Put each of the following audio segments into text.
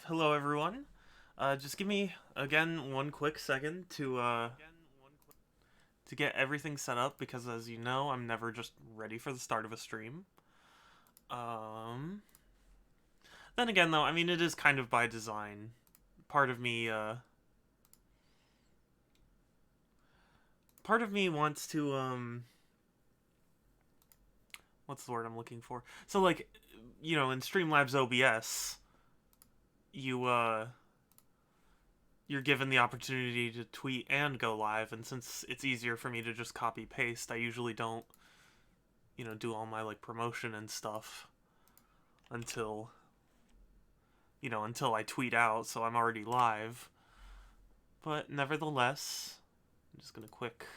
Hello everyone. Just give me again one quick second to get everything set up because as you know, I'm never just ready for the start of a stream. Um then again though, I mean it is kind of by design. Part of me part of me wants to what's the word I'm looking for? So like, in Streamlabs OBS, you you're given the opportunity to tweet and go live, and since it's easier for me to just copy paste, I usually don't, do all my like promotion and stuff until until I tweet out, so I'm already live. But nevertheless, I'm just gonna quick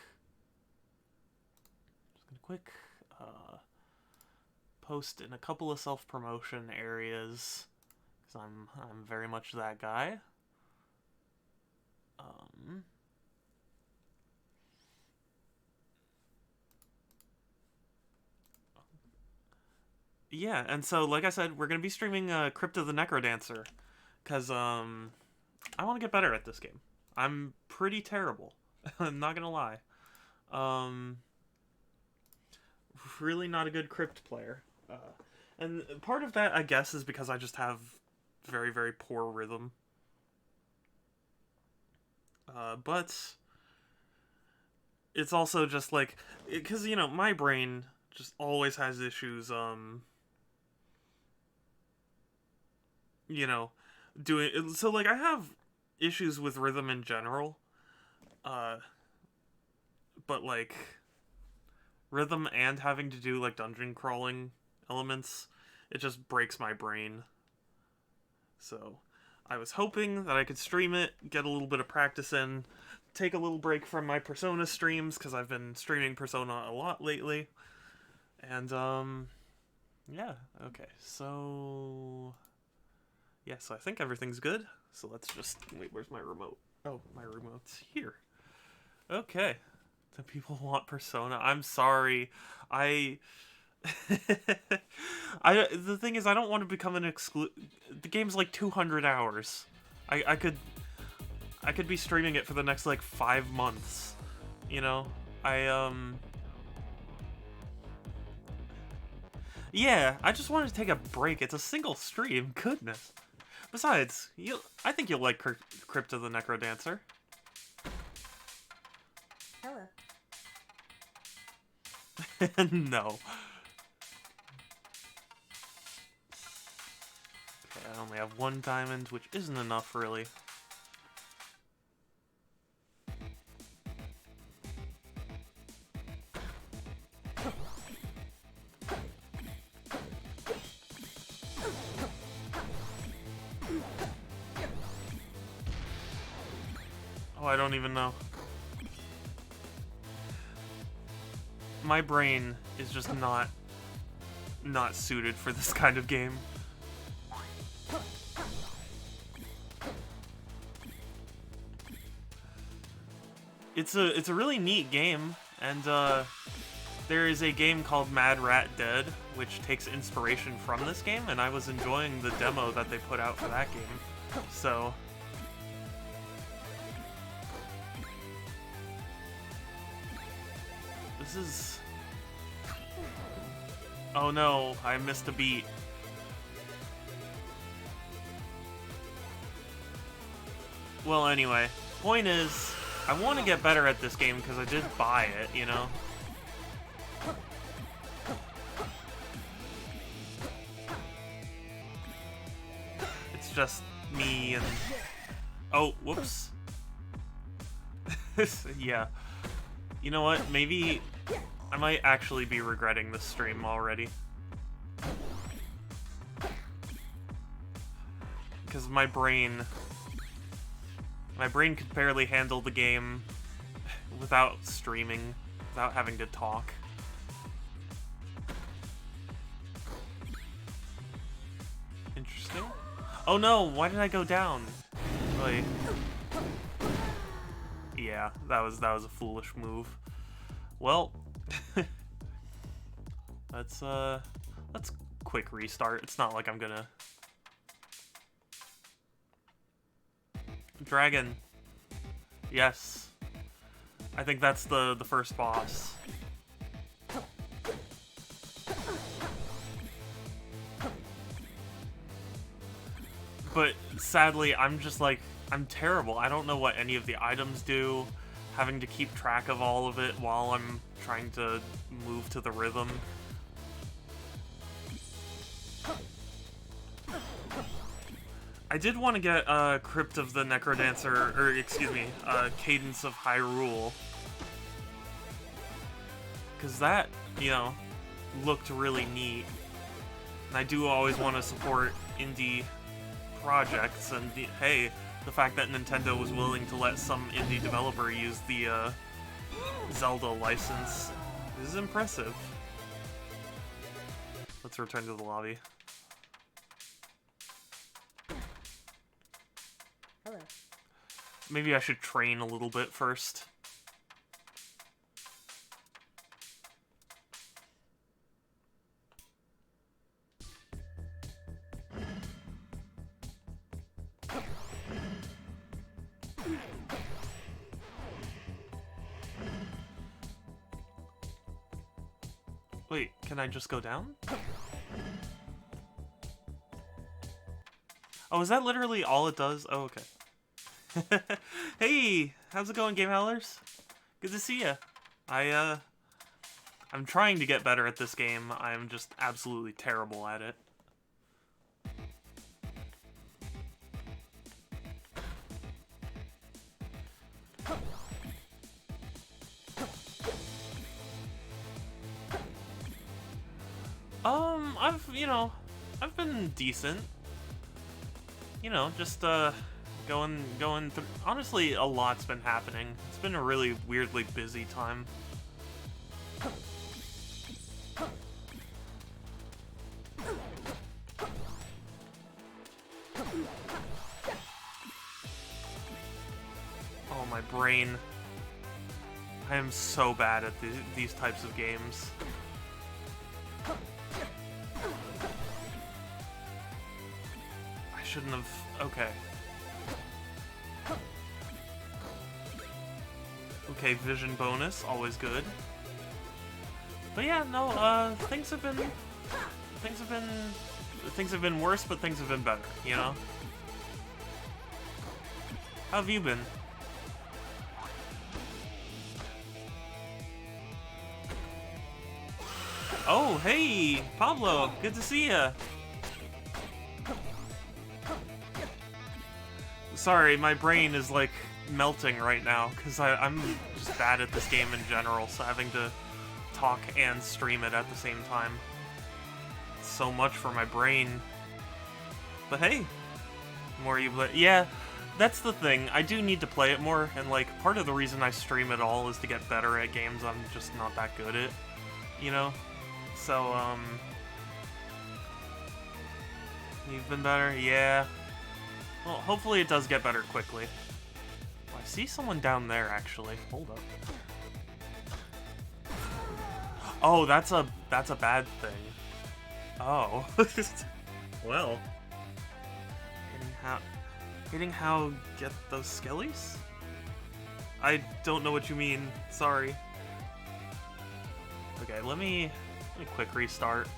uh, post in a couple of self promotion areas because I'm very much that guy. Um, yeah, and so like I said, we're gonna be streaming Crypt of the NecroDancer, cause I want to get better at this game. I'm pretty terrible. I'm not gonna lie. Um, really not a good Crypt player. And part of that, I guess, is because I just have very, very poor rhythm. But it's also just like, because, my brain just always has issues, you know, doing, so like I have issues with rhythm in general, uh, but like rhythm and having to do like dungeon crawling elements, it just breaks my brain. So I was hoping that I could stream it, get a little bit of practice in, take a little break from my Persona streams because I've been streaming Persona a lot lately. And yeah, okay. So I think everything's good. So let's just wait, where's my remote? Oh, my remote's here. Okay. The people want Persona. I'm sorry. I the thing is I don't want to become an the game's like 200 hours. I could be streaming it for the next like 5 months. You know? I Yeah, I just wanted to take a break. It's a single stream. Goodness. Besides, I think you'll like Crypt of the NecroDancer. Hello. No. Okay, I only have one diamond, which isn't enough, really. Oh, I don't even know. My brain is just not suited for this kind of game. It's a really neat game, and there is a game called Mad Rat Dead, which takes inspiration from this game, and I was enjoying the demo that they put out for that game. So this is... Oh no, I missed a beat. Well, anyway, point is, I want to get better at this game because I did buy it, you know? It's just me and... Oh, whoops. Yeah. You know what? Maybe I might actually be regretting this stream already. Because my brain could barely handle the game without streaming, without having to talk. Interesting. Oh no, why did I go down? Like, yeah, that was a foolish move. Well, let's quick restart. It's not like I'm gonna... Dragon. Yes. I think that's the first boss. But sadly, I'm just like, I'm terrible. I don't know what any of the items do. Having to keep track of all of it while I'm trying to move to the rhythm. I did want to get Crypt of the NecroDancer, or excuse me, Cadence of Hyrule. Because that, you know, looked really neat. And I do always want to support indie projects, and hey, the fact that Nintendo was willing to let some indie developer use the Zelda license is impressive. Let's return to the lobby. Hello. Maybe I should train a little bit first. Wait, can I just go down? Oh, is that literally all it does? Oh, okay. Hey, how's it going, Game Howlers? Good to see ya. I'm trying to get better at this game. I'm just absolutely terrible at it. I've been decent. You know, just, going through... Honestly, a lot's been happening. It's been a really weirdly busy time. Oh, my brain. I am so bad at these types of games. I shouldn't have... Okay. Okay, vision bonus, always good. But yeah, no, things have been worse, but things have been better, you know? How have you been? Oh, hey, Pablo, good to see ya. Sorry, my brain is like melting right now because I'm just bad at this game in general, so having to talk and stream it at the same time. So much for my brain. But hey, the more you play, yeah, that's the thing. I do need to play it more, and like part of the reason I stream it all is to get better at games I'm just not that good at, you know? So, you've been better? Yeah. Well, hopefully it does get better quickly. Oh, I see someone down there, actually. Hold up. Oh, that's a bad thing. Oh. Well. Getting how get those skellies? I don't know what you mean. Sorry. Okay, let me quick restart.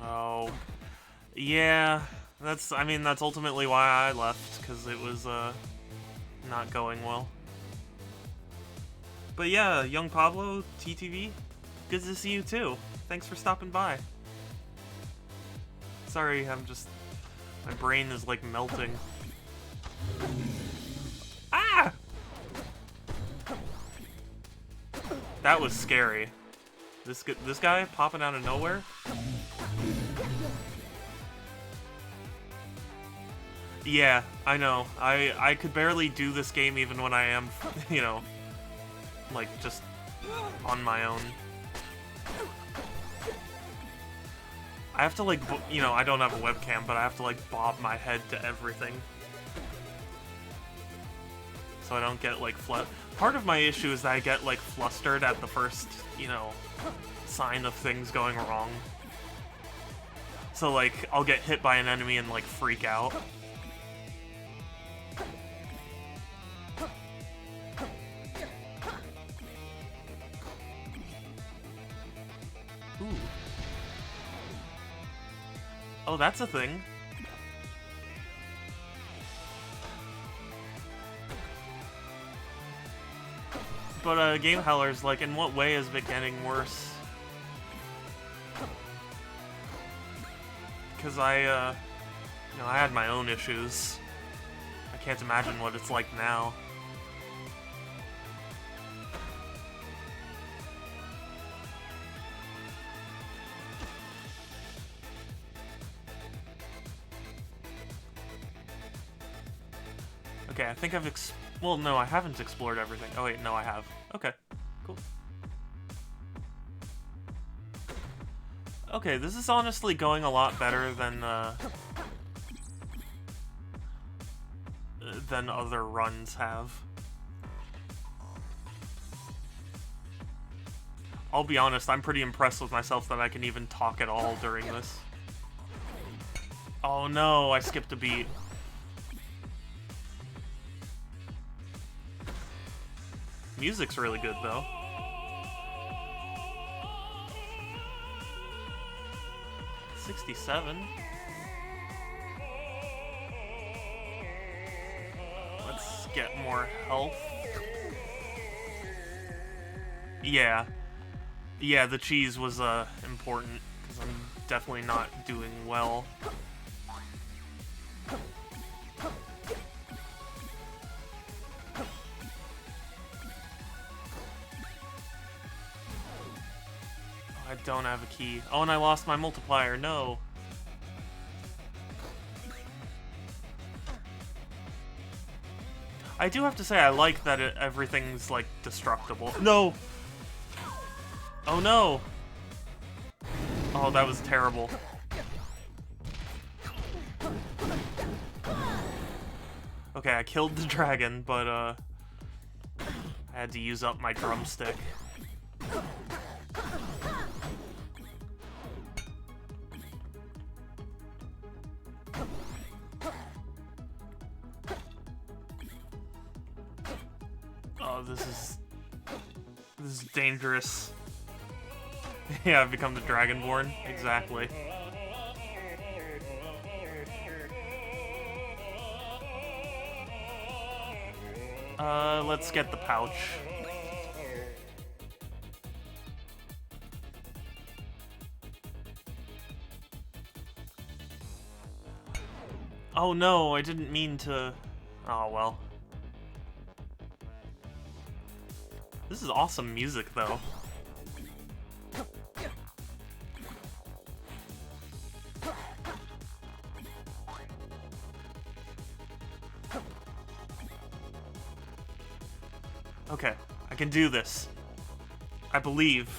Oh, yeah, that's ultimately why I left, because it was, not going well. But yeah, young Pablo, TTV, good to see you too. Thanks for stopping by. Sorry, my brain is like melting. Ah! That was scary. This guy popping out of nowhere? Yeah, I know. I could barely do this game even when I am, you know, like, just on my own. I have to, like, you know, I don't have a webcam, but I have to, like, bob my head to everything. So I don't get, like, part of my issue is that I get, like, flustered at the first, you know, sign of things going wrong. So, like, I'll get hit by an enemy and, like, freak out. Ooh. Oh, that's a thing. But, Game Howler's like, in what way is it getting worse? Because I had my own issues. I can't imagine what it's like now. Okay, I think I've well, no, I haven't explored everything. Oh wait, no, I have. Okay, cool. Okay, this is honestly going a lot better than other runs have. I'll be honest, I'm pretty impressed with myself that I can even talk at all during this. Oh no, I skipped a beat. Music's really good, though. $67. Let's get more health. Yeah. Yeah, the cheese was important, because I'm definitely not doing well. I don't have a key. Oh, and I lost my multiplier. No. I do have to say I like that everything's, like, destructible. No! Oh, no! Oh, that was terrible. Okay, I killed the dragon, but, I had to use up my drumstick. Oh, this is dangerous. Yeah, I've become the Dragonborn. Exactly. Let's get the pouch. Oh no, I didn't mean to... Oh well. This is awesome music, though. Okay, I can do this. I believe.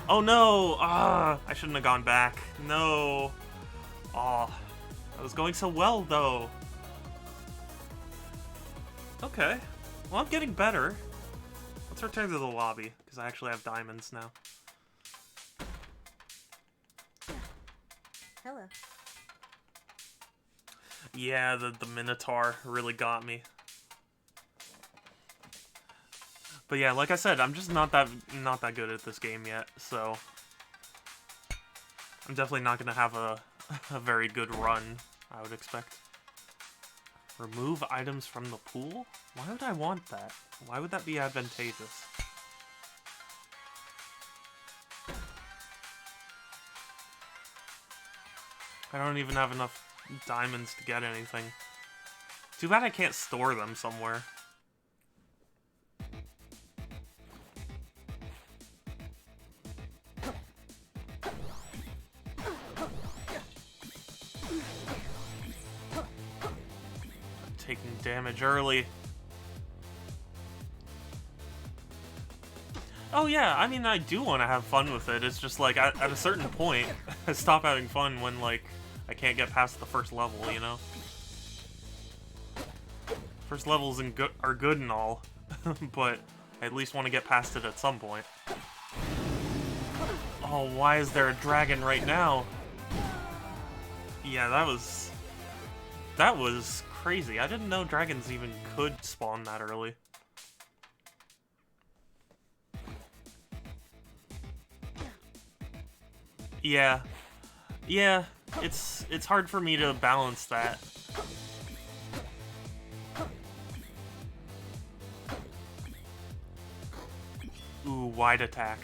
Oh no! Ah, I shouldn't have gone back. No. Oh, I was going so well, though. Okay. Well, I'm getting better. Let's return to the lobby, because I actually have diamonds now. Hello. Yeah, the Minotaur really got me. But yeah, like I said, I'm just not that good at this game yet, so I'm definitely not gonna have a very good run, I would expect. Remove items from the pool? Why would I want that? Why would that be advantageous? I don't even have enough diamonds to get anything. Too bad I can't store them somewhere. Taking damage early. Oh yeah, I mean, I do want to have fun with it. It's just like, at a certain point, I stop having fun when, like, I can't get past the first level, you know? First levels are good and all, but I at least want to get past it at some point. Oh, why is there a dragon right now? Yeah, that was crazy. I didn't know dragons even could spawn that early. Yeah. Yeah, it's hard for me to balance that. Ooh, wide attack.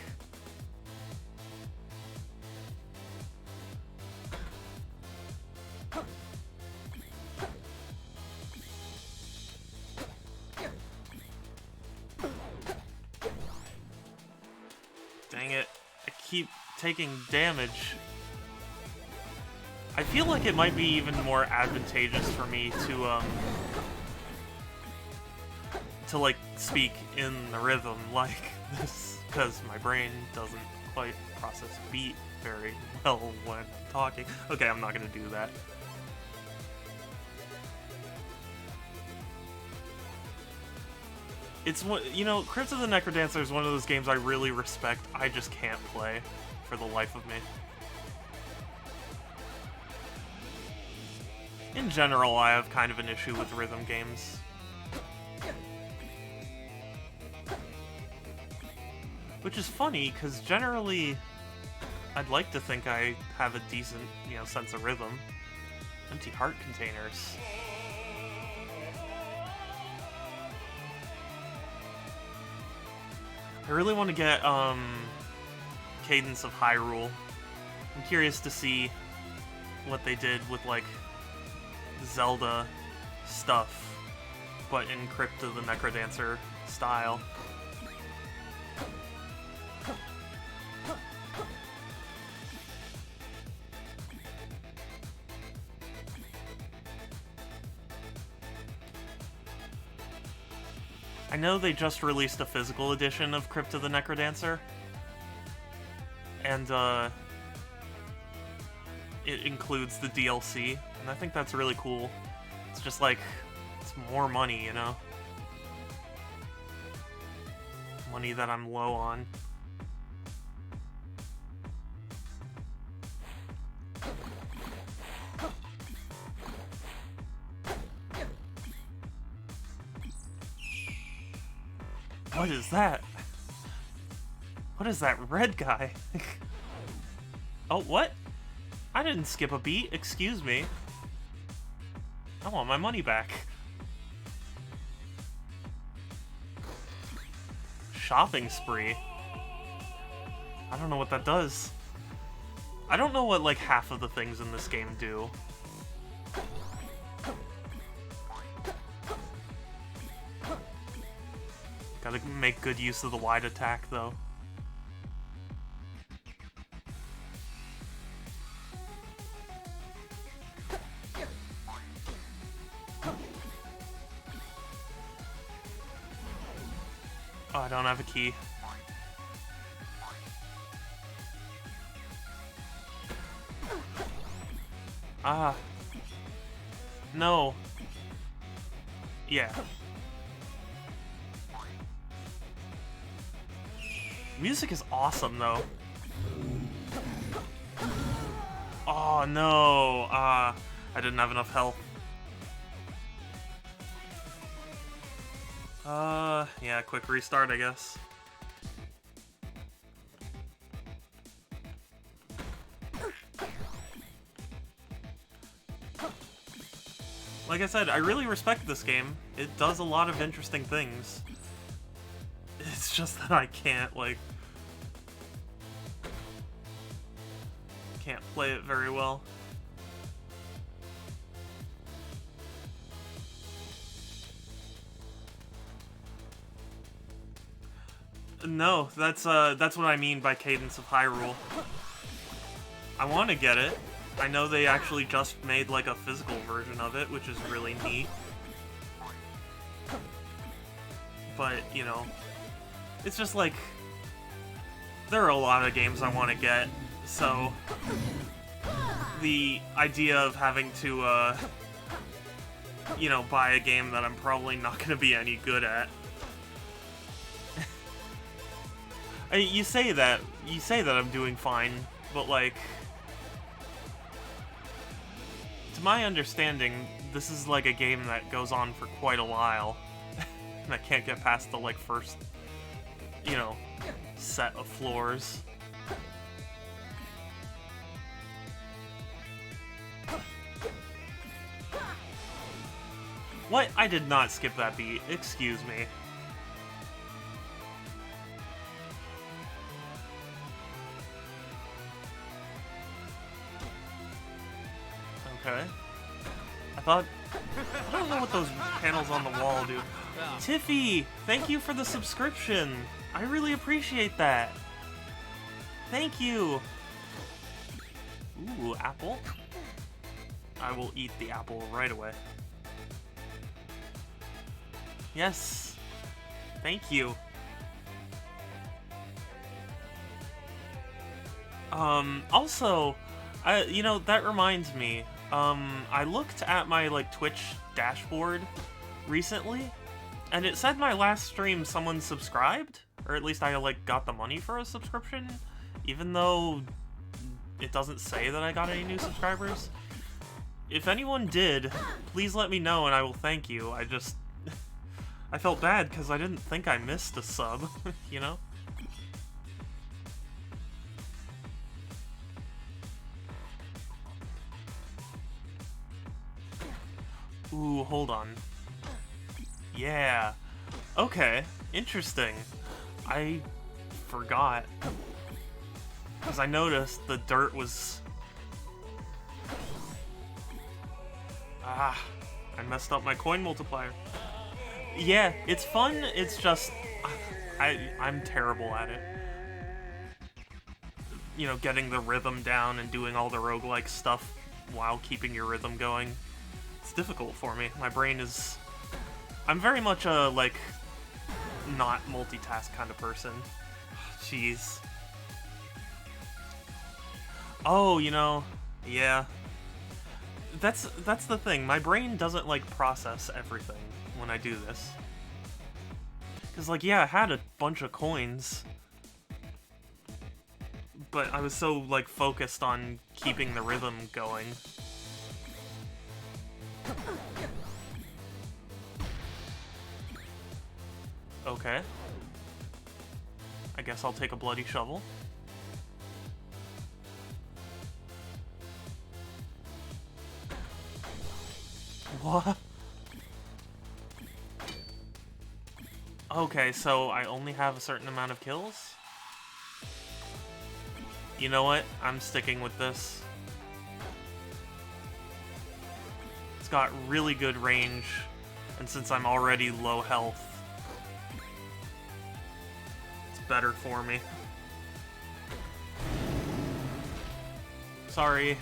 Dang it. I keep taking damage. I feel like it might be even more advantageous for me to like speak in the rhythm like this, because my brain doesn't quite process beat very well when I'm talking. Okay, I'm not gonna do that. It's what, you know, Crypt of the NecroDancer is one of those games I really respect. I just can't play for the life of me. In general, I have kind of an issue with rhythm games. Which is funny, because generally, I'd like to think I have a decent, you know, sense of rhythm. Empty heart containers. I really want to get, Cadence of Hyrule. I'm curious to see what they did with, like, Zelda stuff, but in Crypt of the NecroDancer style. I know they just released a physical edition of Crypt of the NecroDancer, and it includes the DLC, and I think that's really cool. It's just like, it's more money, you know? Money that I'm low on. What is that? What is that red guy? Oh, what? I didn't skip a beat, excuse me. I want my money back. Shopping spree? I don't know what that does. I don't know what, like, half of the things in this game do. Gotta make good use of the wide attack, though. Oh, I don't have a key. Ah. No. Yeah. Music is awesome, though. Oh, no. I didn't have enough health. Yeah, quick restart, I guess. Like I said, I really respect this game. It does a lot of interesting things. It's just that I can't, like... can't play it very well. No, that's what I mean by Cadence of Hyrule. I want to get it. I know they actually just made, like, a physical version of it, which is really neat. But, you know, it's just like, there are a lot of games I want to get, so the idea of having to, you know, buy a game that I'm probably not going to be any good at. I mean, you say that I'm doing fine, but like, to my understanding, this is like a game that goes on for quite a while, and I can't get past the like first, you know, set of floors. What? I did not skip that beat. Excuse me. Okay. I don't know what those panels on the wall do. Tiffy, thank you for the subscription. I really appreciate that. Thank you. Ooh, apple. I will eat the apple right away. Yes. Thank you. Also, you know, that reminds me. I looked at my, like, Twitch dashboard recently, and it said my last stream someone subscribed, or at least I, like, got the money for a subscription, even though it doesn't say that I got any new subscribers. If anyone did, please let me know and I will thank you. I felt bad because I didn't think I missed a sub, you know? Ooh, hold on. Yeah. Okay, interesting. I forgot. Because I noticed the dirt was... Ah, I messed up my coin multiplier. Yeah, it's fun, it's just... I'm terrible at it. You know, getting the rhythm down and doing all the roguelike stuff while keeping your rhythm going. It's difficult for me. My brain is... I'm very much a, like, not multitask kind of person. Jeez. Oh, you know, yeah. That's the thing. My brain doesn't, like, process everything when I do this. Because, like, yeah, I had a bunch of coins, but I was so, like, focused on keeping the rhythm going. Okay. I guess I'll take a bloody shovel. What? Okay, so I only have a certain amount of kills? You know what? I'm sticking with this. It's got really good range, and since I'm already low health, it's better for me. Sorry.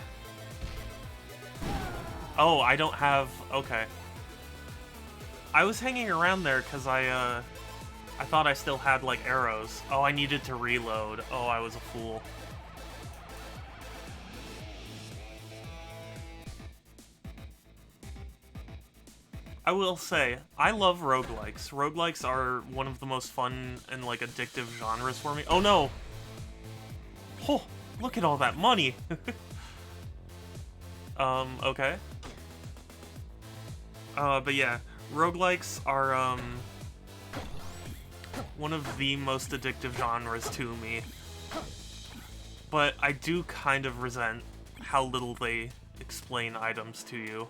Oh, I don't have... Okay. I was hanging around there because I thought I still had, like, arrows. Oh, I needed to reload. Oh, I was a fool. I will say, I love roguelikes. Roguelikes are one of the most fun and, like, addictive genres for me. Oh, no! Oh, look at all that money! Okay. But yeah, roguelikes are, one of the most addictive genres to me. But I do kind of resent how little they explain items to you.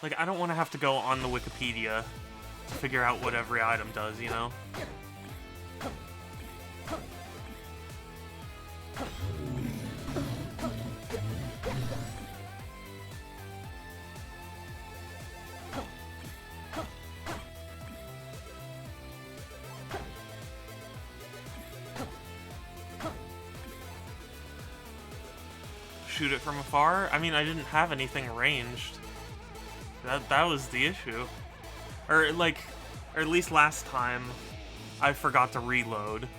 Like, I don't want to have to go on the Wikipedia to figure out what every item does, you know? Shoot it from afar? I mean, I didn't have anything ranged. That was the issue. Or, like, or at least last time, I forgot to reload.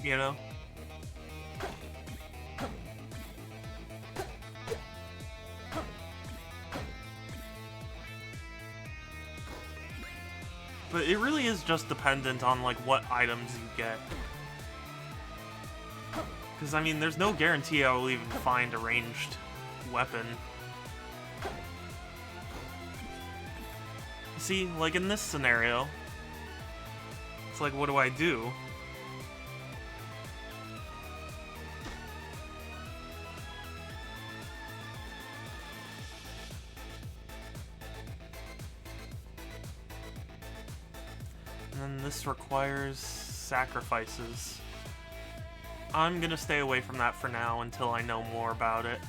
You know? But it really is just dependent on, like, what items you get. Because, I mean, there's no guarantee I will even find a ranged weapon. See, like in this scenario, it's like, what do I do? And then this requires sacrifices. I'm gonna stay away from that for now until I know more about it.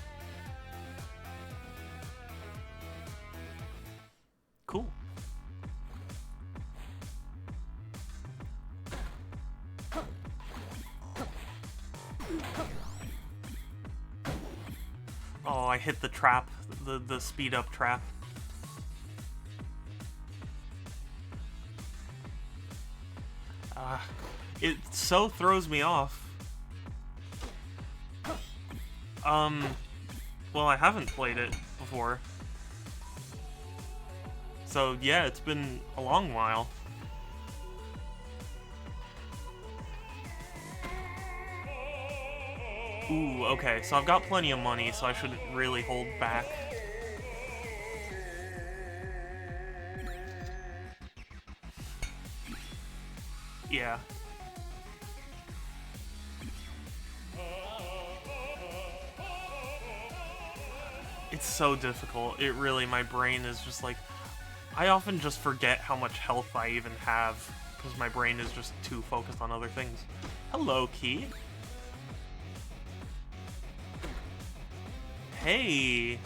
Cool. Oh, I hit the trap, the speed up trap. It so throws me off. Well, I haven't played it before. So, yeah, it's been a long while. Ooh, okay, so I've got plenty of money, so I shouldn't really hold back. Yeah. It's so difficult. It really, my brain is just like... I often just forget how much health I even have, because my brain is just too focused on other things. Hello, Key. Hey!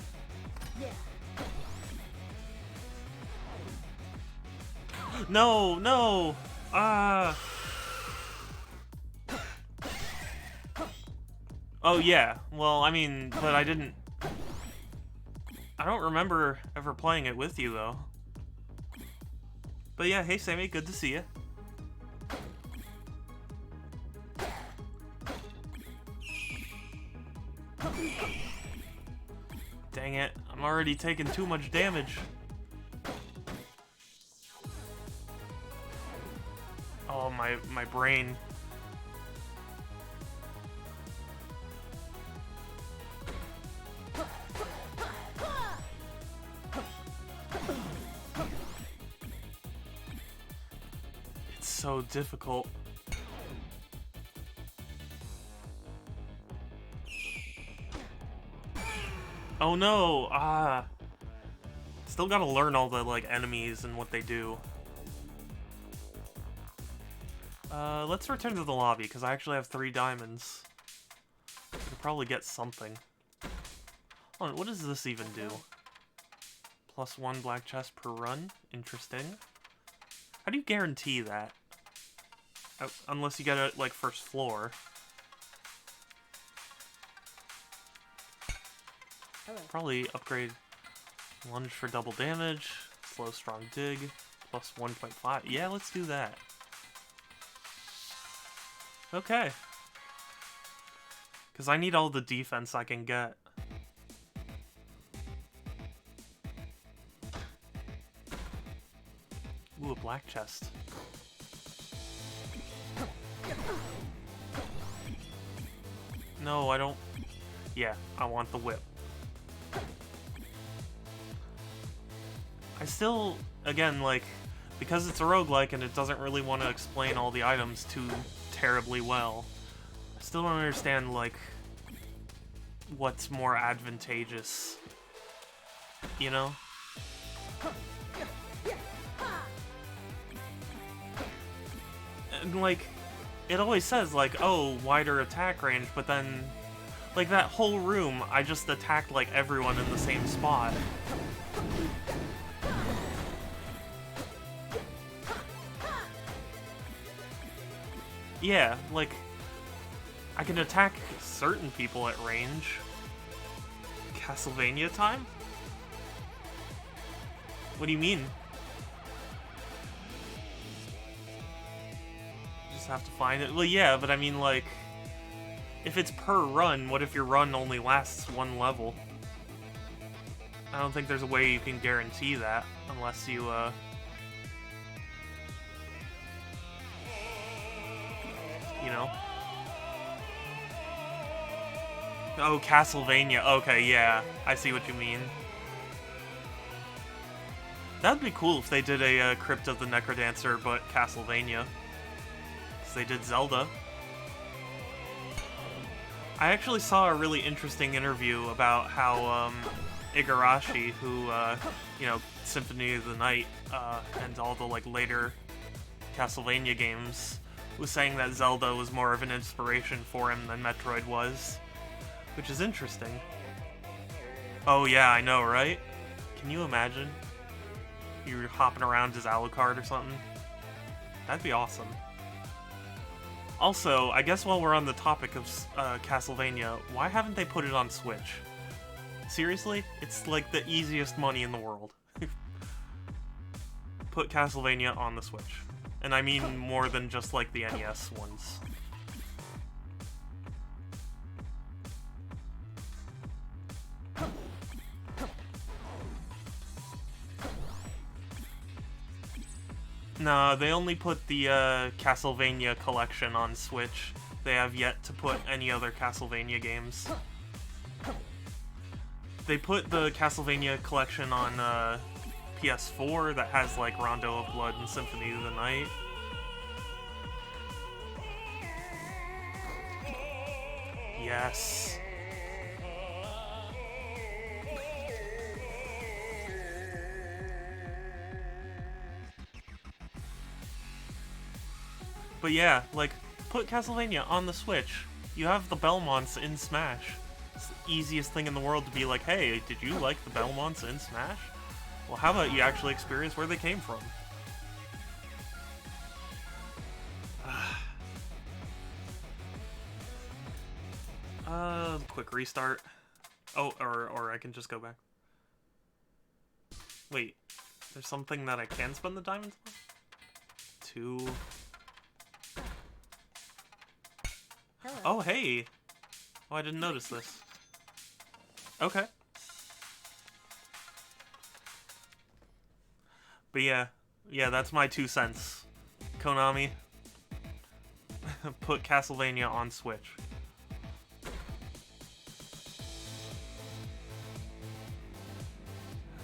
No, no! Ah! Oh, yeah. Well, I mean, but I didn't... I don't remember ever playing it with you, though. But yeah, hey, Sammy, good to see you. Dang it, I'm already taking too much damage. Oh, my brain. It's so difficult. Oh no! Still gotta learn all the, like, enemies and what they do. Let's return to the lobby, because I actually have 3 diamonds. I could probably get something. Hold on, what does this even do? +1 black chest per run? Interesting. How do you guarantee that? Unless you get it, like, first floor. Probably upgrade lunge for double damage, slow strong dig, +1.5. Yeah, let's do that. Okay. Because I need all the defense I can get. Ooh, a black chest. No, I don't... Yeah, I want the whip. I still, again, like, because it's a roguelike and it doesn't really want to explain all the items too terribly well, I still don't understand, like, what's more advantageous, you know? And, like, it always says, like, oh, wider attack range, but then, like, that whole room, I just attacked, like, everyone in the same spot. Yeah, like, I can attack certain people at range. Castlevania time? What do you mean? Just have to find it? Well, yeah, but I mean, like, if it's per run, what if your run only lasts 1 level? I don't think there's a way you can guarantee that, unless you, you know? Oh, Castlevania. Okay, yeah. I see what you mean. That'd be cool if they did a Crypt of the NecroDancer, but Castlevania. Because they did Zelda. I actually saw a really interesting interview about how Igarashi, who, you know, Symphony of the Night, and all the, like, later Castlevania games, was saying that Zelda was more of an inspiration for him than Metroid was. Which is interesting. Oh yeah, I know, right? Can you imagine? You're hopping around as Alucard or something? That'd be awesome. Also, I guess while we're on the topic of Castlevania, why haven't they put it on Switch? Seriously? It's like the easiest money in the world. Put Castlevania on the Switch. And I mean more than just like the NES ones. No, they only put the Castlevania collection on Switch. They have yet to put any other Castlevania games. They put the Castlevania collection on PS4 that has like Rondo of Blood and Symphony of the Night. Yes. But yeah, like, put Castlevania on the Switch. You have the Belmonts in Smash. It's the easiest thing in the world to be like, hey, did you like the Belmonts in Smash? Well, how about you actually experience where they came from? Quick restart. Oh, or I can just go back. Wait, there's something that I can spend the diamonds on? 2... Hello. Oh, hey! Oh, I didn't notice this. Okay. But yeah, that's my 2 cents. Konami, put Castlevania on Switch.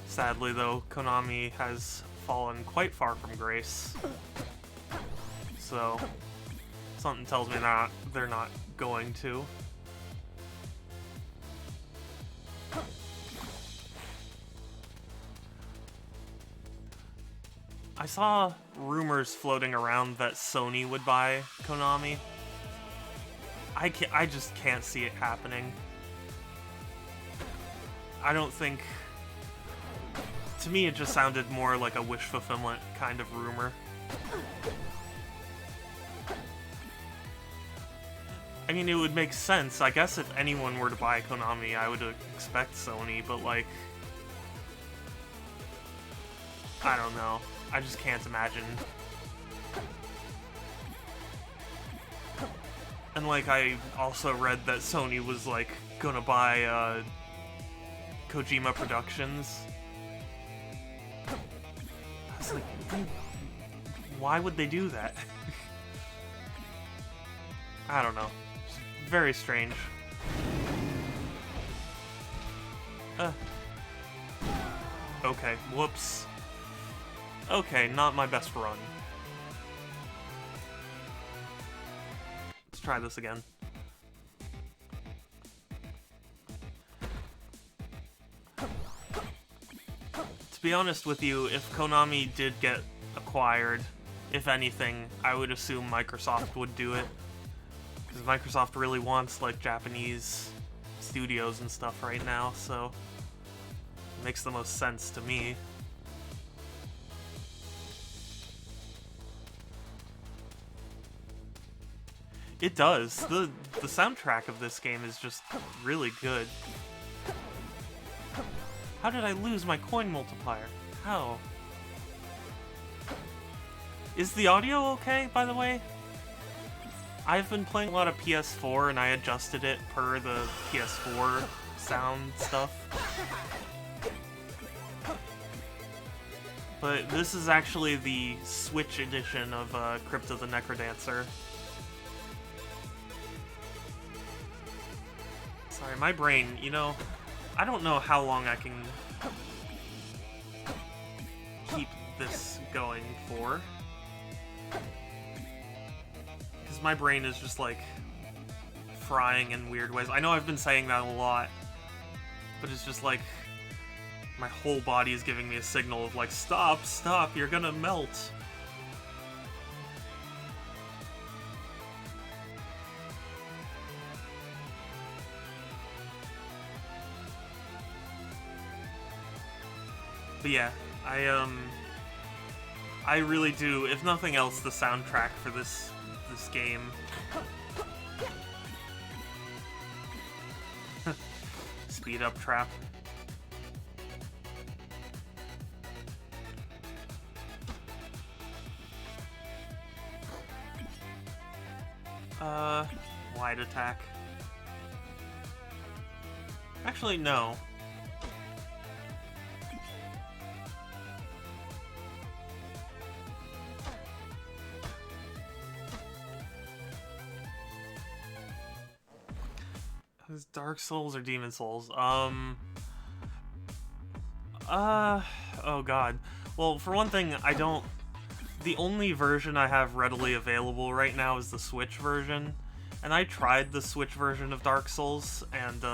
Sadly, though, Konami has fallen quite far from grace. So, something tells me that they're not going to. I saw rumors floating around that Sony would buy Konami. I just can't see it happening. I don't think... To me, it just sounded more like a wish fulfillment kind of rumor. I mean, it would make sense. I guess if anyone were to buy Konami, I would expect Sony, but like... I don't know. I just can't imagine. And like, I also read that Sony was like gonna buy Kojima Productions. I was like, why would they do that? I don't know. It's very strange. Okay, whoops. Okay, not my best run. Let's try this again. To be honest with you, if Konami did get acquired, if anything, I would assume Microsoft would do it. Because Microsoft really wants, like, Japanese studios and stuff right now, so it makes the most sense to me. It does. The soundtrack of this game is just really good. How did I lose my coin multiplier? How? Is the audio okay, by the way? I've been playing a lot of PS4 and I adjusted it per the PS4 sound stuff. But this is actually the Switch edition of Crypt of the NecroDancer. Alright, my brain, you know, I don't know how long I can keep this going for. Because my brain is just, like, frying in weird ways. I know I've been saying that a lot, but it's just like my whole body is giving me a signal of like, stop, stop, you're gonna melt. But yeah, I really do, if nothing else, the soundtrack for this game. Speed up trap. Wide attack. Actually, no. Is Dark Souls or Demon Souls? Oh god. Well, for one thing, the only version I have readily available right now is the Switch version. And I tried the Switch version of Dark Souls, and,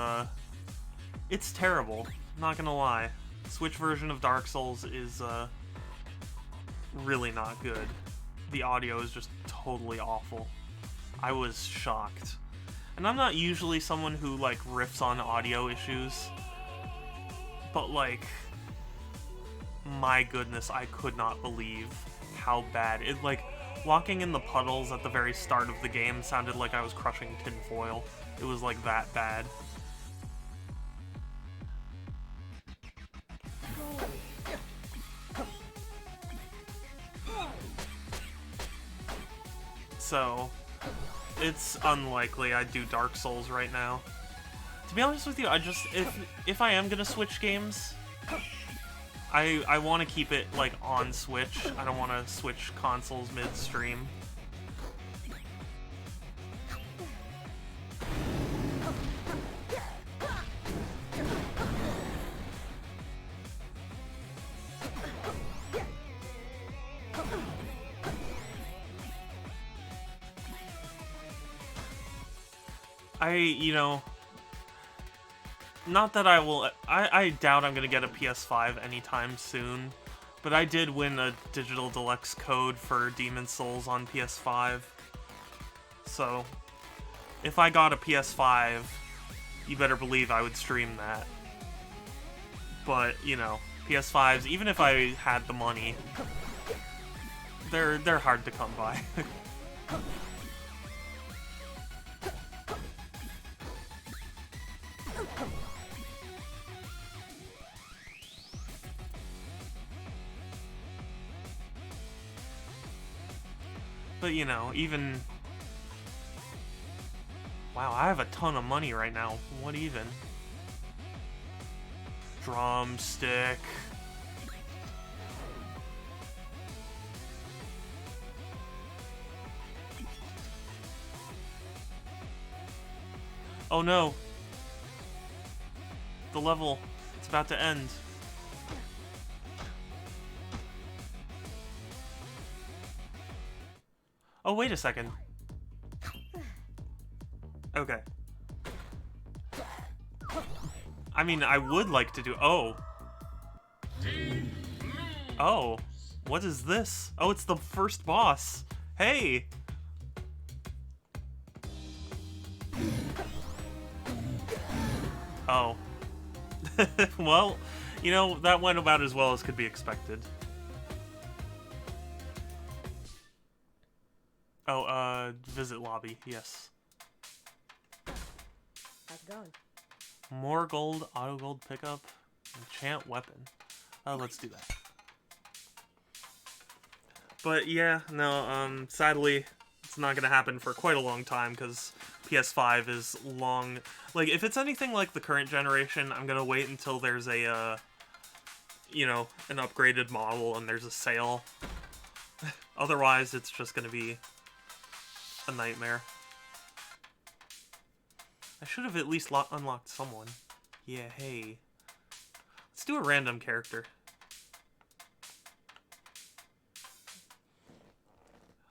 it's terrible. Not gonna lie. Switch version of Dark Souls is, really not good. The audio is just totally awful. I was shocked. And I'm not usually someone who, like, riffs on audio issues, but, like, my goodness, I could not believe how bad it, like, walking in the puddles at the very start of the game sounded like I was crushing tinfoil. It was, like, that bad. So, it's unlikely I'd do Dark Souls right now. To be honest with you, if I am gonna switch games, I want to keep it, like, on Switch. I don't want to switch consoles mid-stream. You know, not that I doubt I'm gonna get a PS5 anytime soon, but I did win a digital deluxe code for Demon Souls on PS5. So, if I got a PS5, you better believe I would stream that. But, you know, PS5s, even if I had the money, they're hard to come by. But, you know, even... Wow, I have a ton of money right now. What even? Drumstick. Oh no. The level. It's about to end. Oh, wait a second. Okay. I mean, I would like to do... Oh. Oh. What is this? Oh, it's the first boss. Hey! Oh. Well, you know, that went about as well as could be expected. Oh, visit lobby, yes. How's it going? More gold, auto gold pickup, enchant weapon. Oh, let's do that. But yeah, no, sadly, it's not gonna happen for quite a long time, because PS5 is long... Like, if it's anything like the current generation, I'm gonna wait until there's a, you know, an upgraded model and there's a sale. Otherwise, it's just gonna be a nightmare. I should have at least unlocked someone. Yeah, hey. Let's do a random character.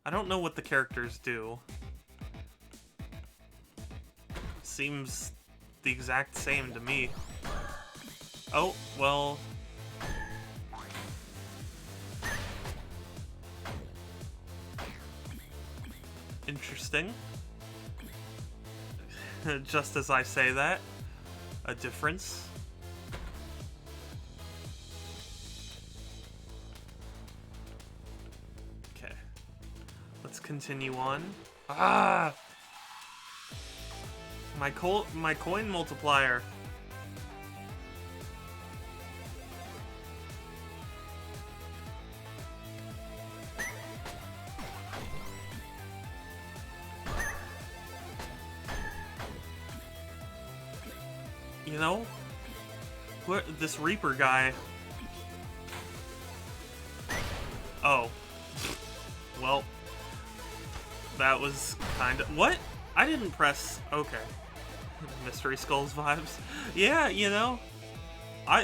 I don't know what the characters do. Seems the exact same to me. Oh, well... Interesting. Just as I say that, a difference. Okay. Let's continue on. Ah! My coin multiplier. You know, this Reaper guy. Oh, well, that was kind of what? I didn't press. Okay, Mystery Skulls vibes. Yeah, you know,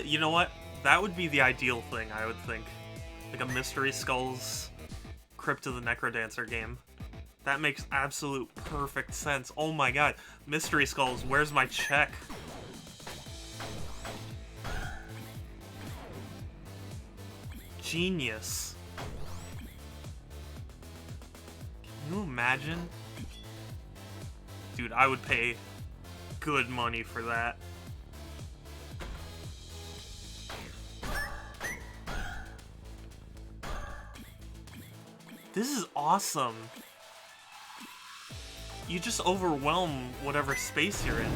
you know what? That would be the ideal thing. I would think, like a Mystery Skulls, Crypt of the NecroDancer game. That makes absolute perfect sense. Oh my god, Mystery Skulls, where's my check? Genius. Can you imagine? Dude, I would pay good money for that. This is awesome. You just overwhelm whatever space you're in.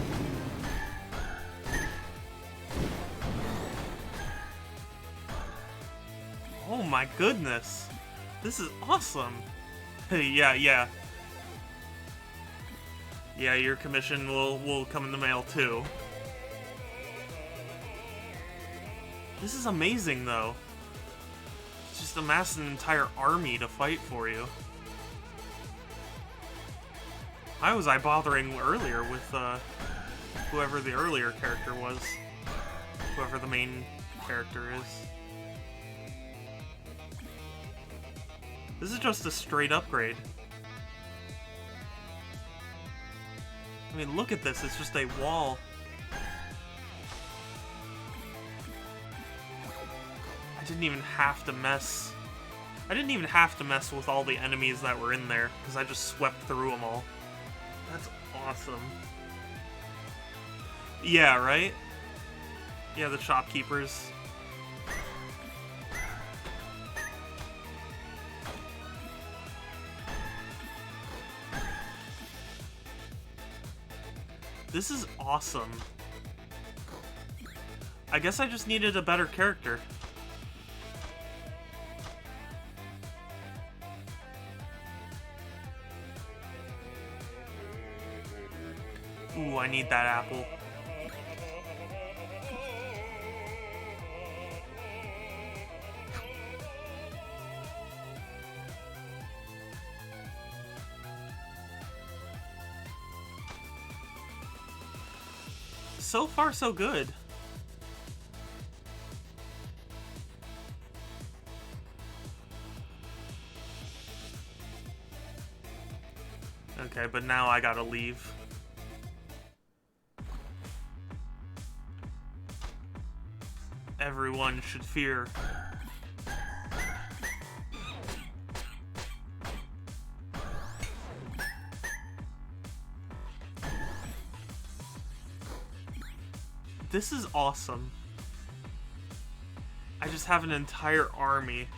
Oh my goodness. This is awesome. Yeah. Yeah, your commission will come in the mail too. This is amazing though. Just amass an entire army to fight for you. Why was I bothering earlier with whoever the earlier character was? Whoever the main character is. This is just a straight upgrade. I mean, look at this. It's just a wall. I didn't even have to mess. I didn't even have to mess with all the enemies that were in there, because I just swept through them all. That's awesome. Yeah, right? Yeah, the shopkeepers. This is awesome. I guess I just needed a better character. Ooh, I need that apple. So far, so good. Okay, but now I gotta leave. Everyone should fear. This is awesome. I just have an entire army.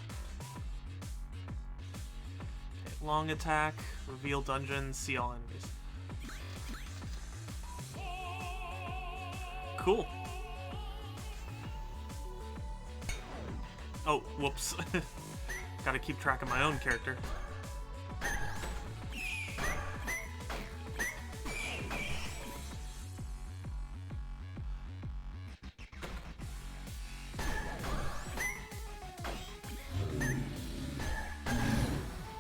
Okay, long attack, reveal dungeon, see all enemies. Cool. Oh, whoops. Gotta keep track of my own character.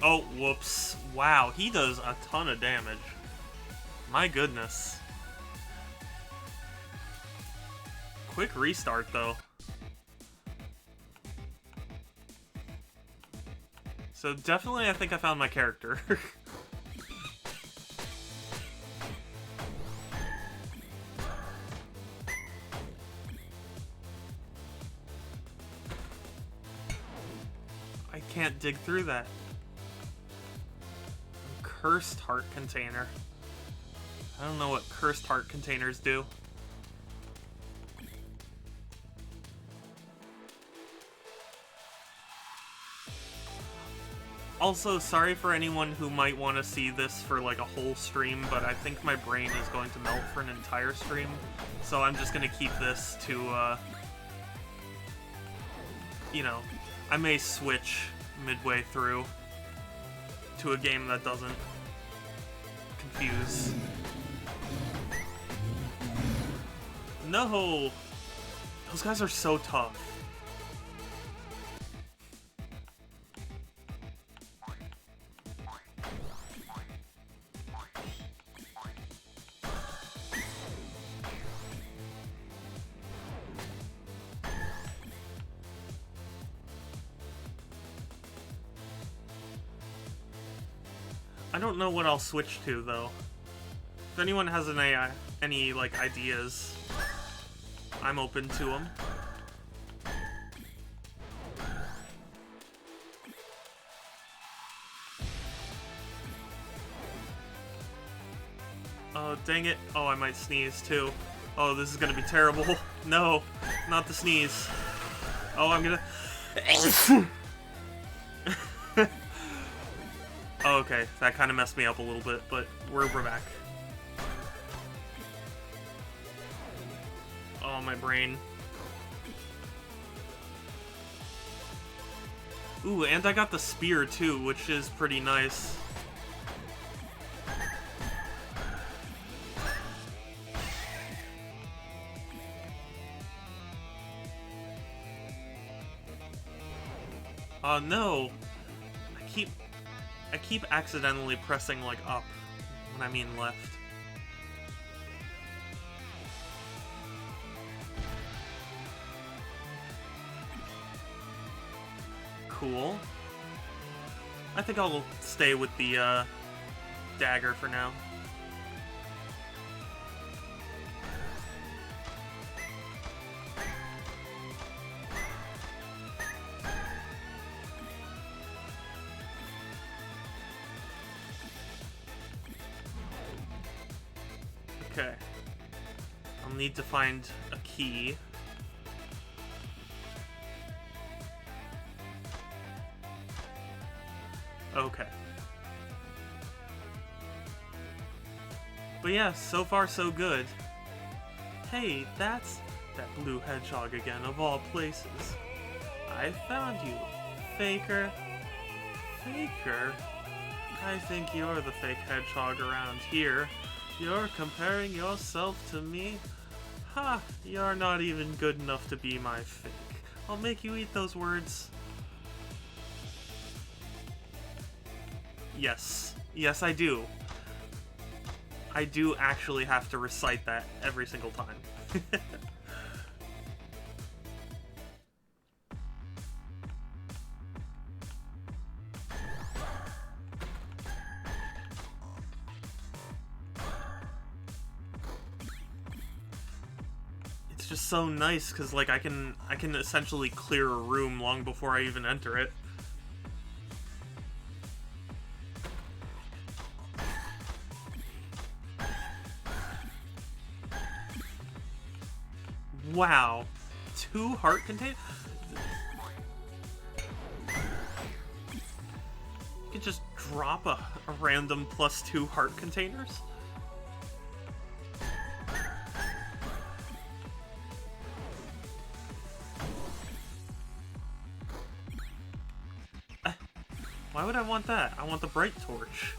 Oh, whoops. Wow, he does a ton of damage. My goodness. Quick restart, though. So definitely I think I found my character. I can't dig through that. Cursed heart container. I don't know what cursed heart containers do. Also, sorry for anyone who might want to see this for like a whole stream, but I think my brain is going to melt for an entire stream. So I'm just going to keep this to, you know, I may switch midway through to a game that doesn't confuse. No! Those guys are so tough. I don't know what I'll switch to, though. If anyone has any like, ideas, I'm open to them. Oh, dang it. Oh, I might sneeze, too. Oh, this is gonna be terrible. No, not the sneeze. Oh, I'm gonna... Oh, okay, that kind of messed me up a little bit, but we're back. Oh, my brain. Ooh, and I got the spear, too, which is pretty nice. Oh, no! I keep accidentally pressing, like, up when I mean left. Cool. I think I'll stay with the, dagger for now. Okay. I'll need to find a key. Okay. But yeah, so far so good. Hey, that's that blue hedgehog again, of all places. I found you, faker. Faker? I think you're the fake hedgehog around here. You're comparing yourself to me? Ha! You're not even good enough to be my fake. I'll make you eat those words. Yes. Yes, I do. I do actually have to recite that every single time. It's just so nice because like I can essentially clear a room long before I even enter it. Wow. 2 heart containers? You could just drop a random +2 heart containers? Why would I want that? I want the bright torch.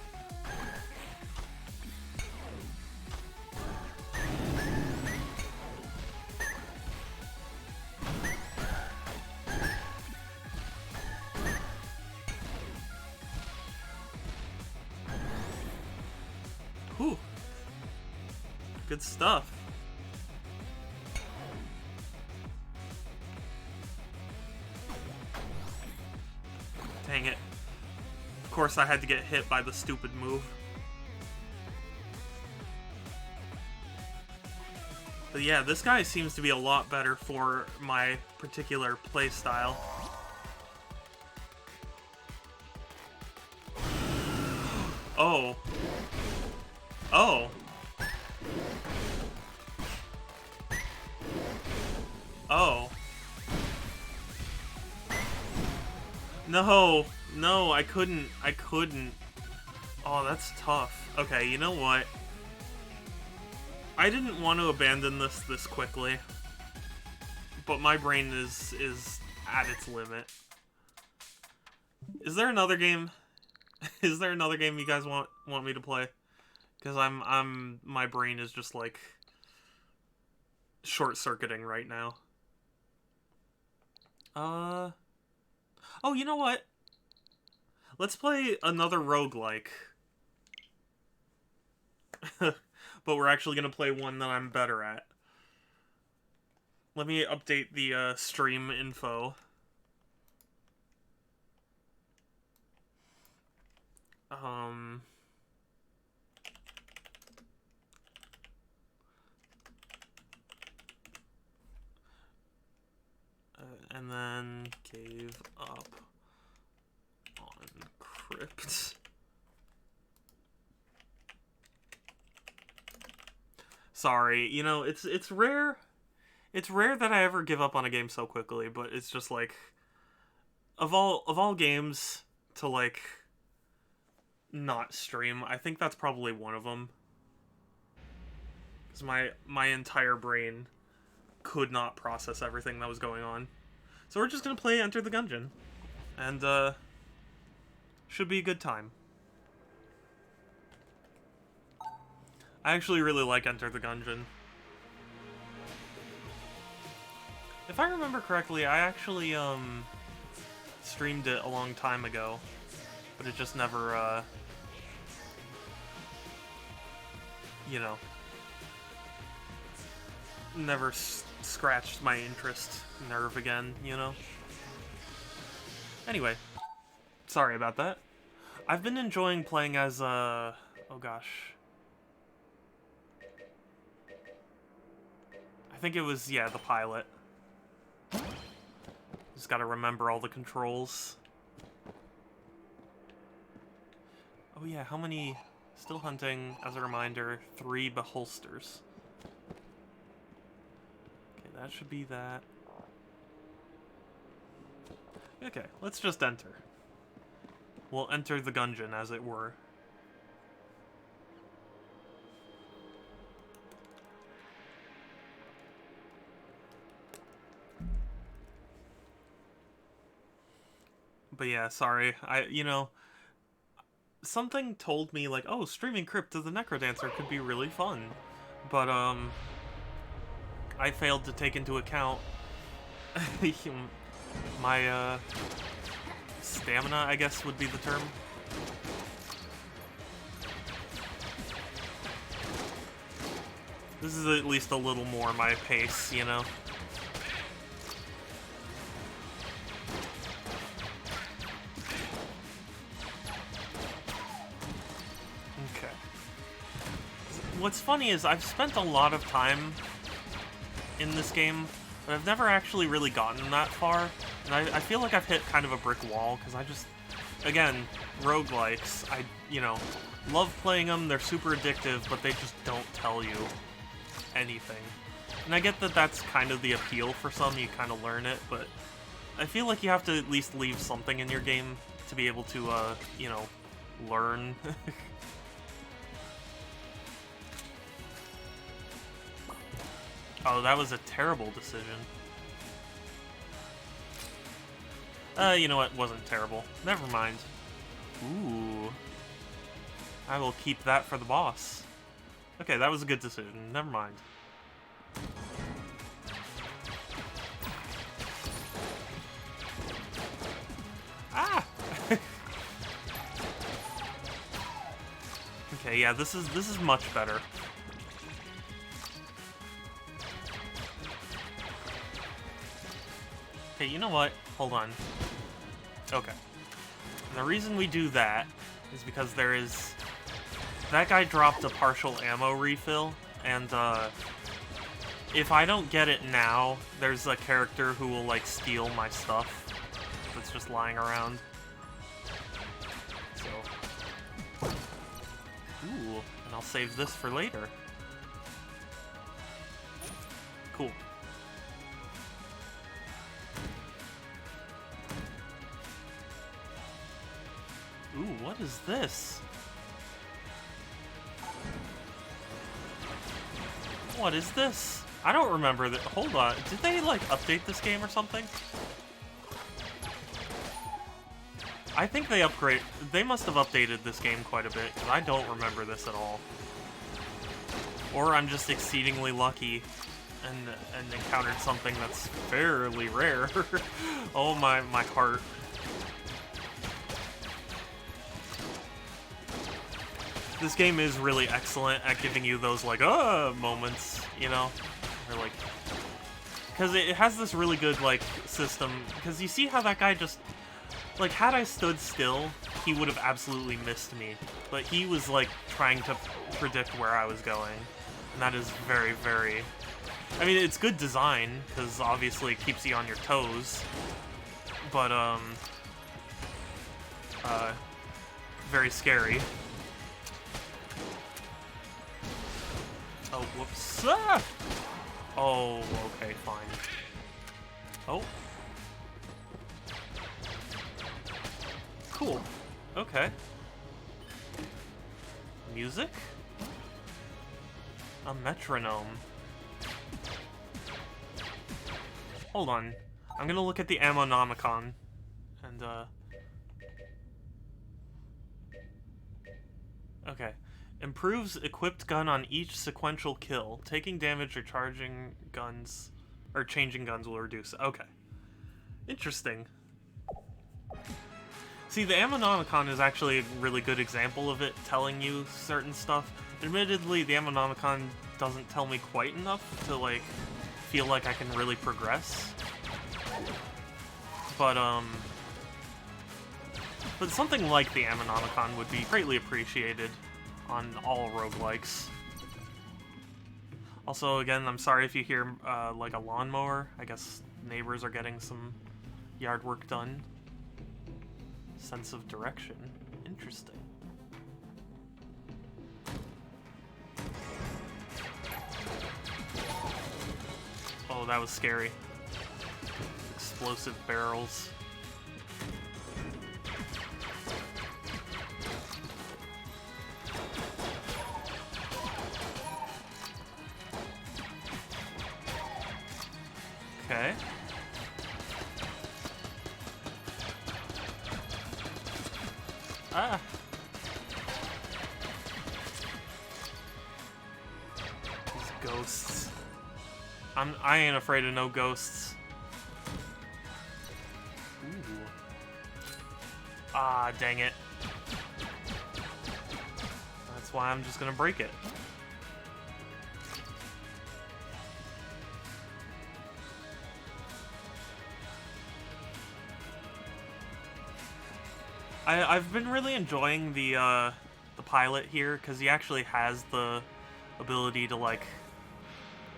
Whew. Good stuff. Dang it. Of course I had to get hit by the stupid move. But yeah, this guy seems to be a lot better for my particular playstyle. Oh. Oh. Oh. No. No, I couldn't. I couldn't. Oh, that's tough. Okay, you know what? I didn't want to abandon this quickly. But my brain is at its limit. Is there another game? Is there another game you guys want me to play? Because my brain is just like short-circuiting right now. Oh, you know what? Let's play another roguelike. But we're actually gonna play one that I'm better at. Let me update the stream info. And then gave up on Crypt. Sorry, you know, it's rare. It's rare that I ever give up on a game so quickly, but it's just like of all games to like not stream, I think that's probably one of them. Cuz my entire brain could not process everything that was going on. So we're just going to play Enter the Gungeon. And should be a good time. I actually really like Enter the Gungeon. If I remember correctly, I actually streamed it a long time ago, but it just never you know, never scratched my interest nerve again, you know? Anyway, sorry about that. I've been enjoying playing as, oh gosh. I think it was, yeah, the pilot. Just gotta remember all the controls. Oh yeah, how many... Still hunting, as a reminder, 3 beholsters. Okay, that should be that. Okay, let's just enter. We'll enter the Gungeon, as it were. But yeah, sorry. You know, something told me, like, oh, streaming Crypt to the NecroDancer could be really fun. But, I failed to take into account my, stamina, I guess would be the term. This is at least a little more my pace, you know? Okay. What's funny is I've spent a lot of time in this game, but I've never actually really gotten that far. And I feel like I've hit kind of a brick wall, because I just, again, roguelikes, you know, love playing them, they're super addictive, but they just don't tell you anything. And I get that that's kind of the appeal for some, you kind of learn it, but I feel like you have to at least leave something in your game to be able to, you know, learn. Oh, that was a terrible decision. You know what? Wasn't terrible. Never mind. Ooh. I will keep that for the boss. Okay, that was a good decision. Never mind. Ah! Okay, yeah, this is much better. Okay, you know what? Hold on. Okay. And the reason we do that is because there is... That guy dropped a partial ammo refill, and if I don't get it now, there's a character who will, like, steal my stuff that's just lying around. So... Ooh, and I'll save this for later. Cool. Ooh, what is this? What is this? I don't remember that. Hold on. Did they, like, update this game or something? I think they They must have updated this game quite a bit, because I don't remember this at all. Or I'm just exceedingly lucky and encountered something that's fairly rare. Oh, my heart. This game is really excellent at giving you those, like, moments, you know? Or, like... Because it has this really good, like, system. Because you see how that guy just... Like, had I stood still, he would have absolutely missed me. But he was, like, trying to predict where I was going. And that is very, very... I mean, it's good design, because obviously it keeps you on your toes. But, very scary. Oh, whoops. Ah! Oh, okay, fine. Oh. Cool. Okay. Music? A metronome. Hold on. I'm gonna look at the Ammonomicon. And, okay. Improves equipped gun on each sequential kill. Taking damage or charging guns... Or changing guns will reduce. Okay. Interesting. See, the Ammonomicon is actually a really good example of it, telling you certain stuff. Admittedly, the Ammonomicon doesn't tell me quite enough to, like, feel like I can really progress. But something like the Ammonomicon would be greatly appreciated on all roguelikes. Also, again, I'm sorry if you hear, like, a lawnmower. I guess neighbors are getting some yard work done. Sense of direction. Interesting. Oh, that was scary. Explosive barrels. Okay. Ah. These ghosts. I ain't afraid of no ghosts. Ooh. Ah, dang it. That's why I'm just gonna break it. I've been really enjoying the pilot here, because he actually has the ability to, like,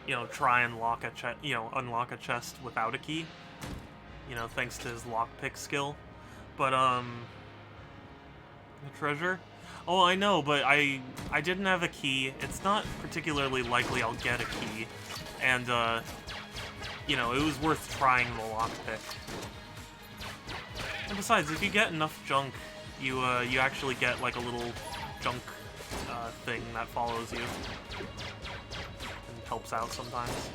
you know, try and unlock a chest without a key. You know, thanks to his lockpick skill. But, the treasure? Oh, I know, but I didn't have a key. It's not particularly likely I'll get a key. And, you know, it was worth trying the lockpick. And besides, if you get enough junk, you actually get, like, a little junk thing that follows you. And helps out sometimes.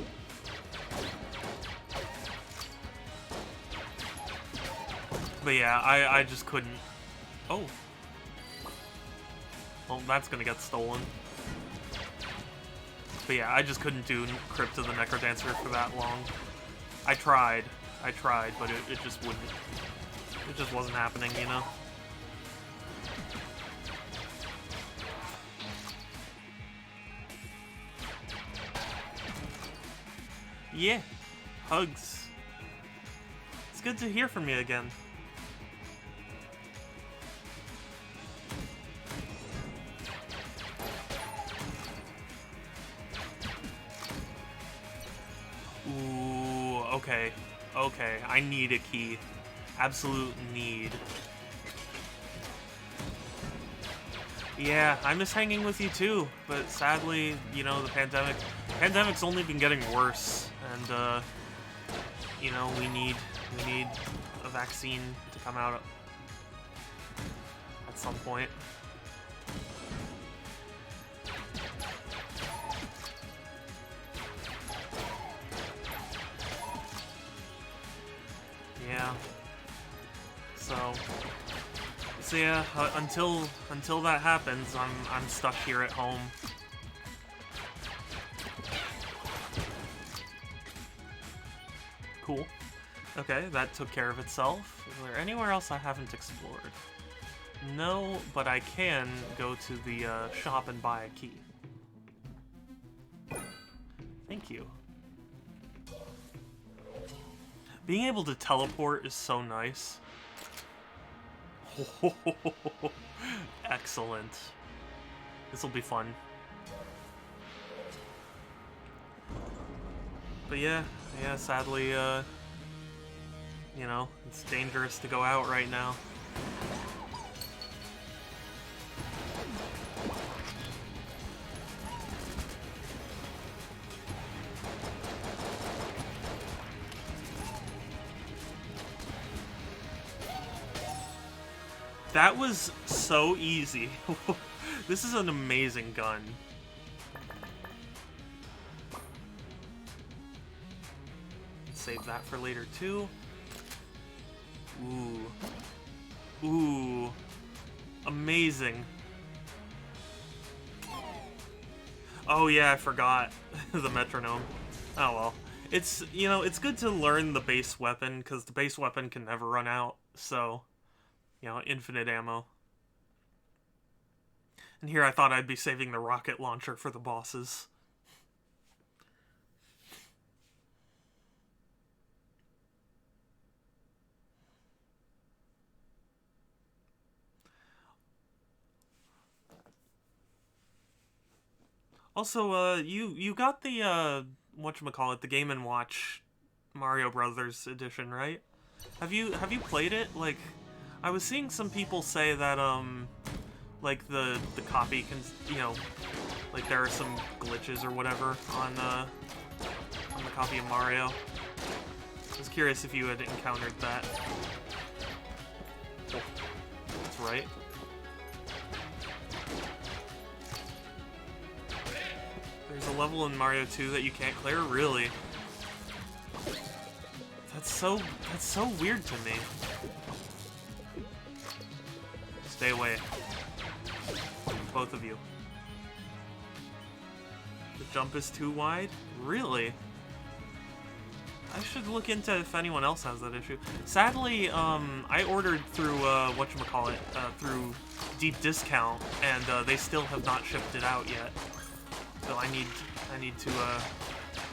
But yeah, I just couldn't... Oh. Well, that's gonna get stolen. But yeah, I just couldn't do Crypt of the NecroDancer for that long. I tried, but it just wouldn't... It just wasn't happening, you know? Yeah. Hugs. It's good to hear from you again. Okay. Okay. I need a key. Absolute need. Yeah, I miss hanging with you too, but sadly, you know, the pandemic's only been getting worse, and you know, we need a vaccine to come out at some point. Yeah. So yeah, until that happens, I'm stuck here at home. Cool. Okay, that took care of itself. Is there anywhere else I haven't explored? No, but I can go to the shop and buy a key. Thank you. Being able to teleport is so nice. Excellent. This will be fun. But yeah, sadly, you know, it's dangerous to go out right now. That was so easy. This is an amazing gun. Save that for later too. Ooh. Ooh. Amazing. Oh yeah, I forgot the metronome. Oh well. It's, you know, it's good to learn the base weapon, because the base weapon can never run out, so, you know, infinite ammo. And here I thought I'd be saving the rocket launcher for the bosses. Also, you got the, whatchamacallit, the Game & Watch Mario Brothers edition, right? Have you played it? Like, I was seeing some people say that, like, the copy can, you know, like, there are some glitches or whatever on the copy of Mario. I was curious if you had encountered that. Oh, that's right. There's a level in Mario 2 that you can't clear? Really? That's so weird to me. Stay away. Both of you. The jump is too wide? Really? I should look into if anyone else has that issue. Sadly, I ordered through, whatchamacallit, through Deep Discount, and they still have not shipped it out yet. So I need to,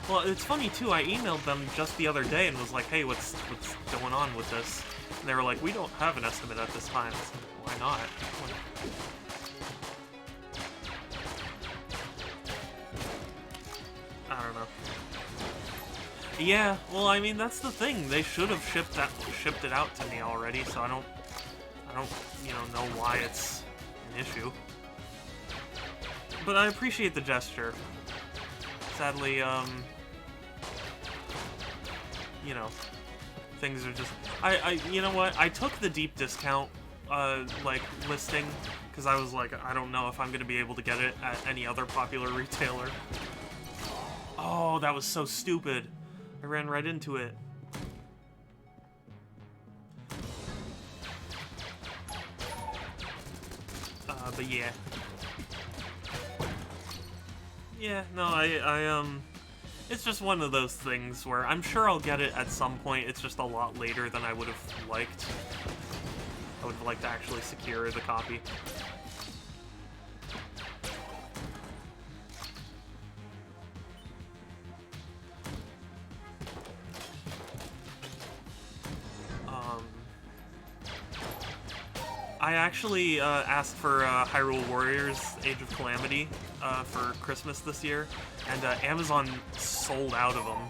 well, it's funny too, I emailed them just the other day and was like, hey, what's going on with this? And they were like, we don't have an estimate at this time. I was like, why not? I don't know. Yeah, well, I mean, that's the thing. They should have shipped it out to me already, so I don't, you know why it's an issue. But I appreciate the gesture. Sadly, you know, things are just... you know what? I took the deep discount, like, listing, because I was like, I don't know if I'm going to be able to get it at any other popular retailer. Oh, that was so stupid. I ran right into it. But yeah. Yeah, no, it's just one of those things where I'm sure I'll get it at some point, it's just a lot later than I would have liked. I would have liked to actually secure the copy. I actually asked for Hyrule Warriors Age of Calamity for Christmas this year, and Amazon sold out of them.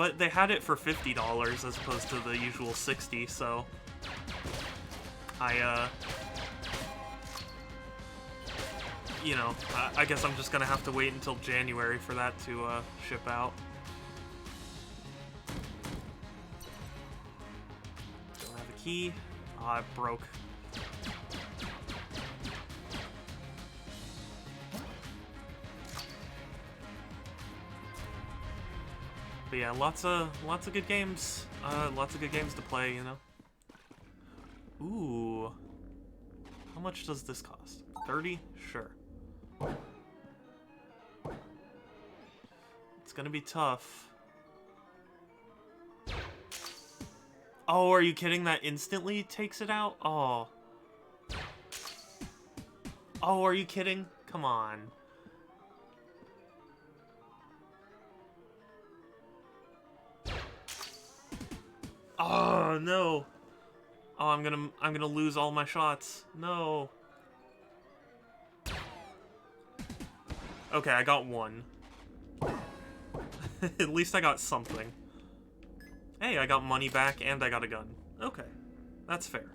but they had it for $50 as opposed to the usual $60, so you know, I guess I'm just gonna have to wait until January for that to ship out. Don't have a key. Ah, it broke. But yeah, lots of good games. Lots of good games to play, you know. Ooh. How much does this cost? 30? Sure. It's gonna be tough. Oh, are you kidding? That instantly takes it out? Oh. Oh, are you kidding? Come on. Oh, no. Oh, I'm gonna lose all my shots. No. Okay, I got one. At least I got something. Hey, I got money back and I got a gun. Okay, that's fair.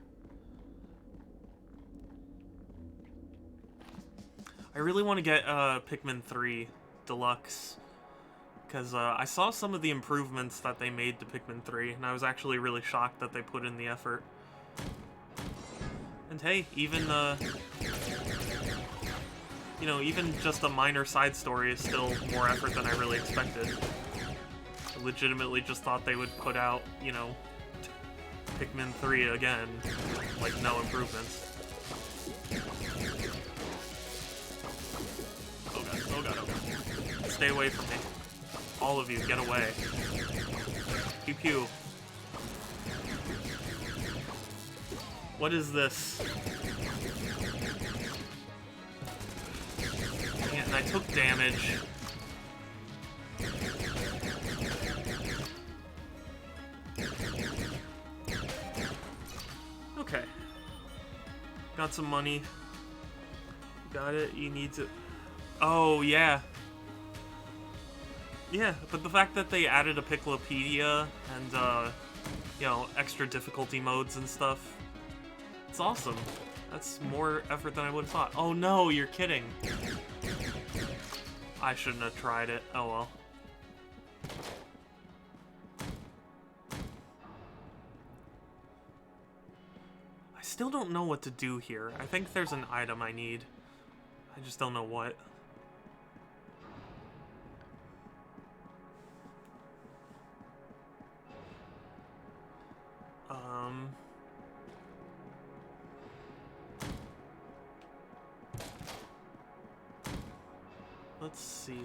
I really want to get Pikmin 3 Deluxe, because I saw some of the improvements that they made to Pikmin 3, and I was actually really shocked that they put in the effort. And hey, even, you know, even just a minor side story is still more effort than I really expected. I legitimately just thought they would put out, you know, Pikmin 3 again, like no improvements. Oh god, oh god, oh god. Stay away from me. All of you, get away. Pew pew. What is this? And I took damage. Okay. Got some money. Got it, you need to... Oh, yeah. Yeah, but the fact that they added a Piclopedia and, you know, extra difficulty modes and stuff, it's awesome. That's more effort than I would have thought. Oh no, you're kidding. I shouldn't have tried it. Oh well. I still don't know what to do here. I think there's an item I need. I just don't know what.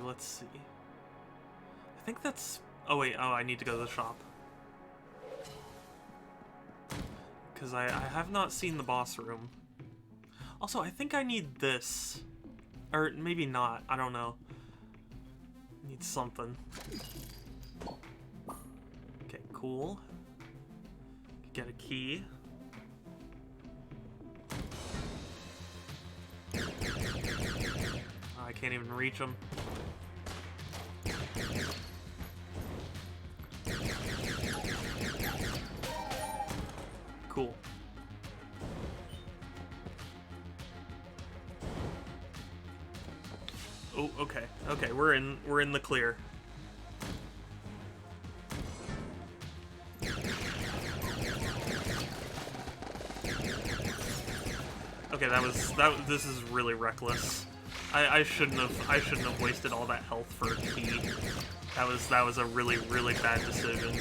Let's see. I think that's... Oh wait, oh, I need to go to the shop. Because I have not seen the boss room. Also, I think I need this. Or maybe not, I don't know. Need something. Okay, cool. Get a key. I can't even reach him. Cool. Oh, okay. Okay, we're in the clear. Okay, this is really reckless. I shouldn't have wasted all that health for a key. That was a really bad decision.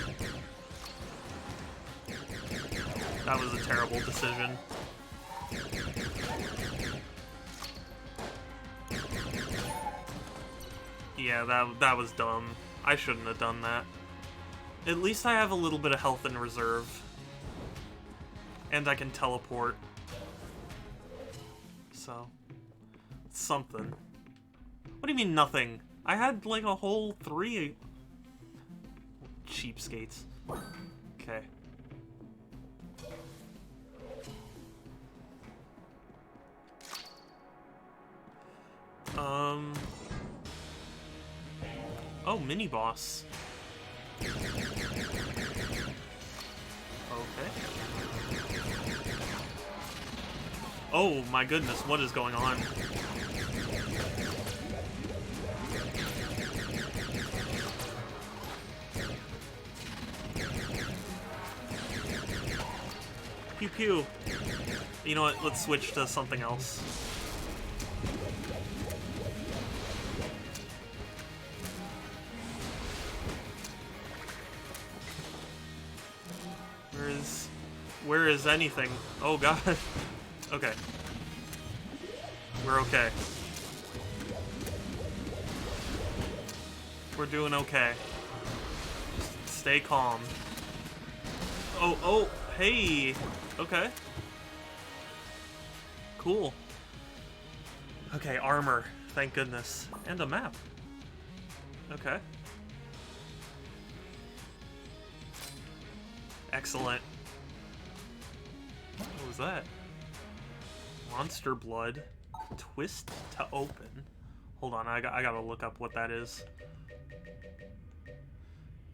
That was a terrible decision. Yeah, that was dumb. I shouldn't have done that. At least I have a little bit of health in reserve. And I can teleport. So, something. What do you mean nothing? I had like a whole 3 cheapskates. Okay. Oh, mini boss. Okay. Oh my goodness, what is going on? Pew pew. You know what? Let's switch to something else. Where is anything? Oh god. Okay. We're okay. We're doing okay. Just stay calm. Oh, hey. Okay. Cool. Okay, armor. Thank goodness. And a map. Okay. Excellent. What was that? Monster blood. Twist to open. Hold on, I gotta look up what that is.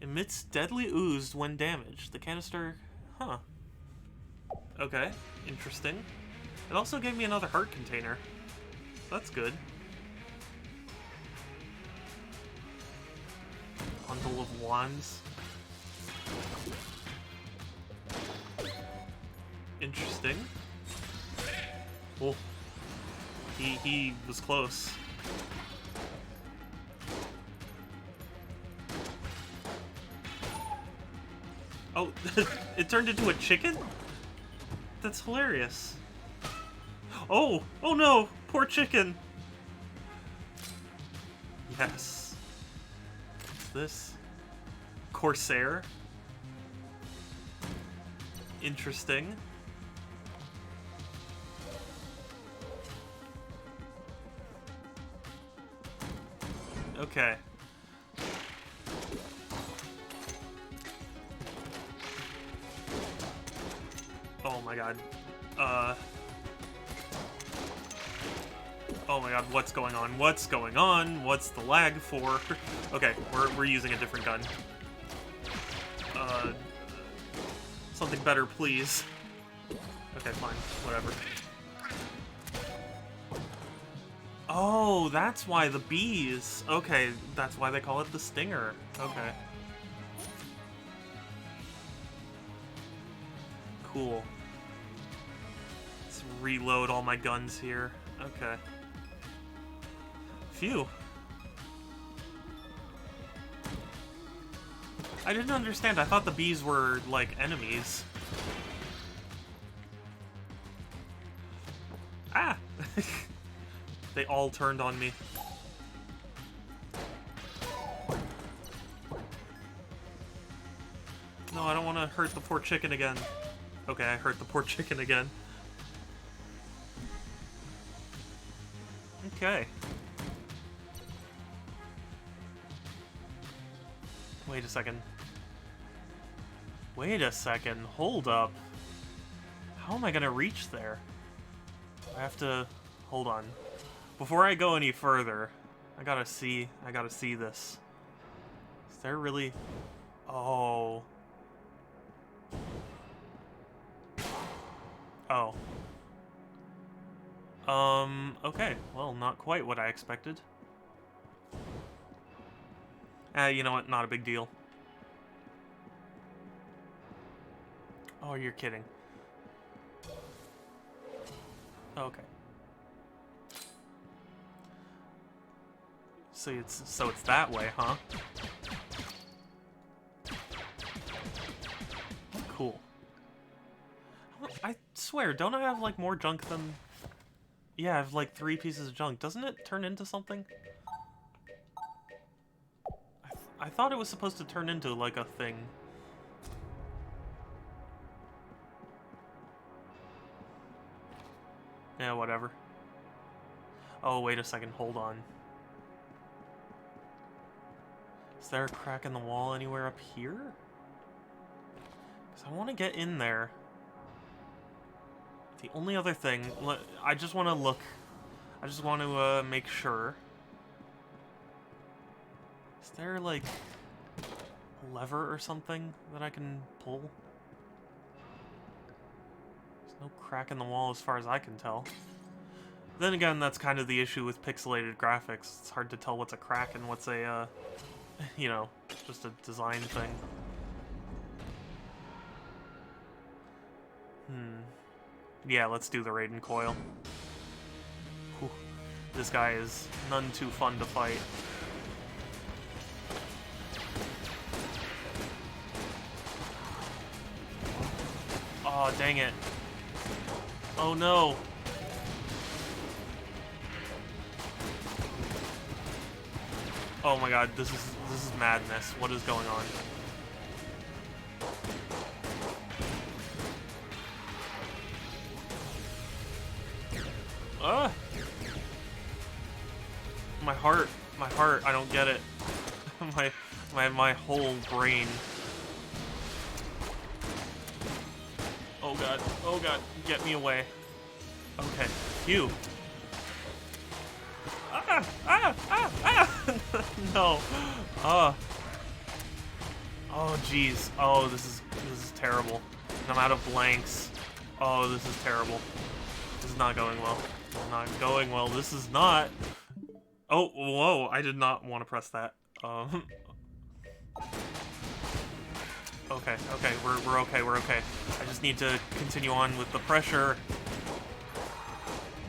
Emits deadly ooze when damaged. The canister... Huh. Okay, interesting. It also gave me another heart container. That's good. Bundle of wands. Interesting. Oh. He was close. Oh, it turned into a chicken? That's hilarious. Oh! Oh no! Poor chicken! Yes. What's this? Corsair? Interesting. Okay. Oh my god. Oh my god, what's going on? What's going on? What's the lag for? Okay, we're using a different gun. Something better, please. Okay, fine. Whatever. Oh, that's why the bees. Okay, that's why they call it the stinger. Okay. Cool. Let's reload all my guns here. Okay. Phew. I didn't understand. I thought the bees were, like, enemies. Ah! They all turned on me. No, I don't want to hurt the poor chicken again. Okay, I hurt the poor chicken again. Okay. Wait a second. Wait a second. Hold up. How am I gonna reach there? I have to... Hold on. Before I go any further, I gotta see this. Is there really... Oh. Oh. Okay. Well, not quite what I expected. You know what? Not a big deal. Oh, you're kidding. Okay. So it's that way, huh? Cool. I swear, don't I have like more junk than... Yeah, I have like 3 pieces of junk. Doesn't it turn into something? I thought it was supposed to turn into like a thing. Yeah, whatever. Oh, wait a second. Hold on. Is there a crack in the wall anywhere up here? Because I want to get in there. The only other thing... I just want to look... I just want to make sure. Is there, like... lever or something that I can pull? There's no crack in the wall as far as I can tell. Then again, that's kind of the issue with pixelated graphics. It's hard to tell what's a crack and what's a, you know, just a design thing. Yeah, let's do the Raiden coil. Whew. This guy is none too fun to fight. Oh, dang it. Oh no. Oh my god, this is madness. What is going on? My heart, I don't get it. my whole brain. Oh god, get me away. Okay, phew. No. Oh jeez. Oh, this is terrible. And I'm out of blanks. Oh, this is terrible. This is not going well. This is not going well. This is not. Oh, whoa! I did not want to press that. Okay, we're okay, we're okay. I just need to continue on with the pressure.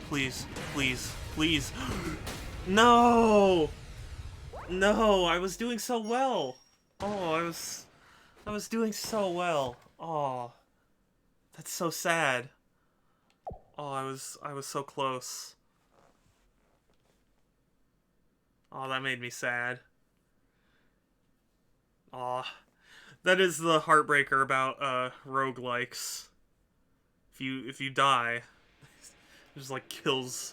Please, please, please. No! No, I was doing so well. Oh, I was doing so well. Oh, that's so sad. Oh, I was so close. Oh, that made me sad. Oh, that is the heartbreaker about roguelikes. If you die, it just like kills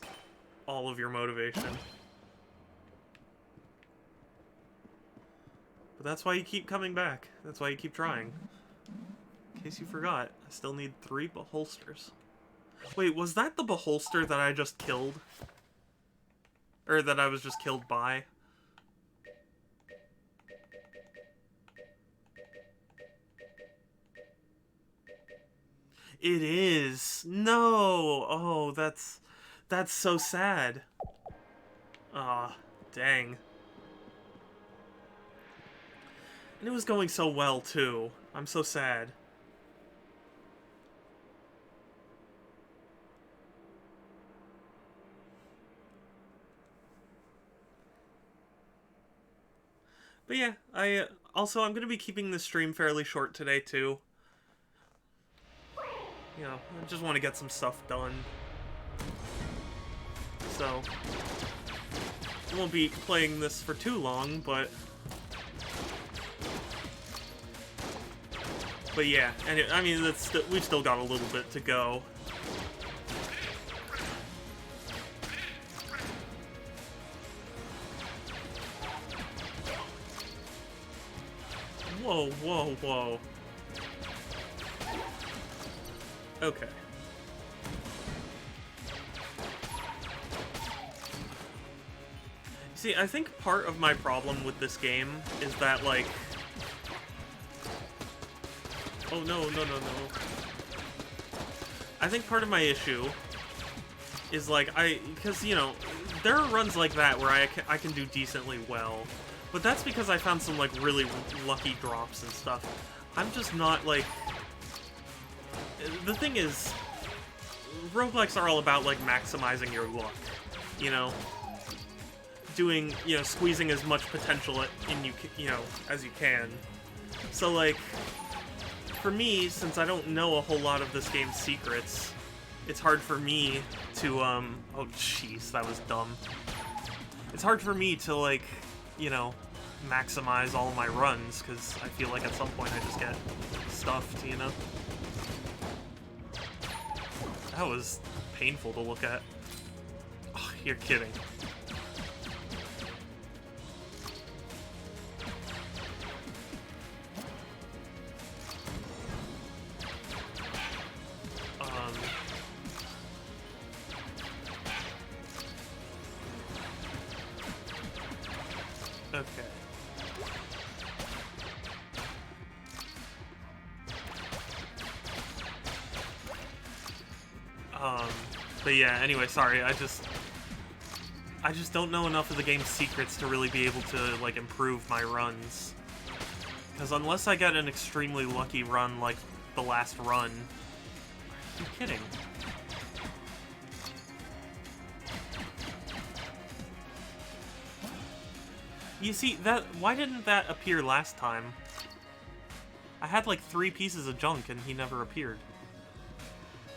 all of your motivation. But that's why you keep coming back. That's why you keep trying. In case you forgot, I still need 3 beholsters. Wait, was that the beholster that I just killed? Or that I was just killed by? It is. No. Oh, that's so sad. Ah, dang. And it was going so well too. I'm so sad. But yeah, I'm going to be keeping the stream fairly short today too. You know, I just want to get some stuff done. So, I won't be playing this for too long, but yeah, and I mean, we've still got a little bit to go. Whoa, whoa, whoa. Okay. See, I think part of my problem with this game is that, like... Oh, no. I think part of my issue is, like, because, you know, there are runs like that where I can do decently well. But that's because I found some, like, really lucky drops and stuff. I'm just not, like... The thing is, roguelikes are all about, like, maximizing your luck, you know? Doing, you know, squeezing as much potential as you can. So, like, for me, since I don't know a whole lot of this game's secrets, it's hard for me to, oh, jeez, that was dumb. It's hard for me to, like, you know, maximize all my runs, because I feel like at some point I just get stuffed, you know? That was painful to look at. Oh, you're kidding. Okay. Um, but yeah, anyway, sorry, I just don't know enough of the game's secrets to really be able to, like, improve my runs. Because unless I get an extremely lucky run like the last run... Are you kidding? You see, why didn't that appear last time? I had like 3 pieces of junk and he never appeared.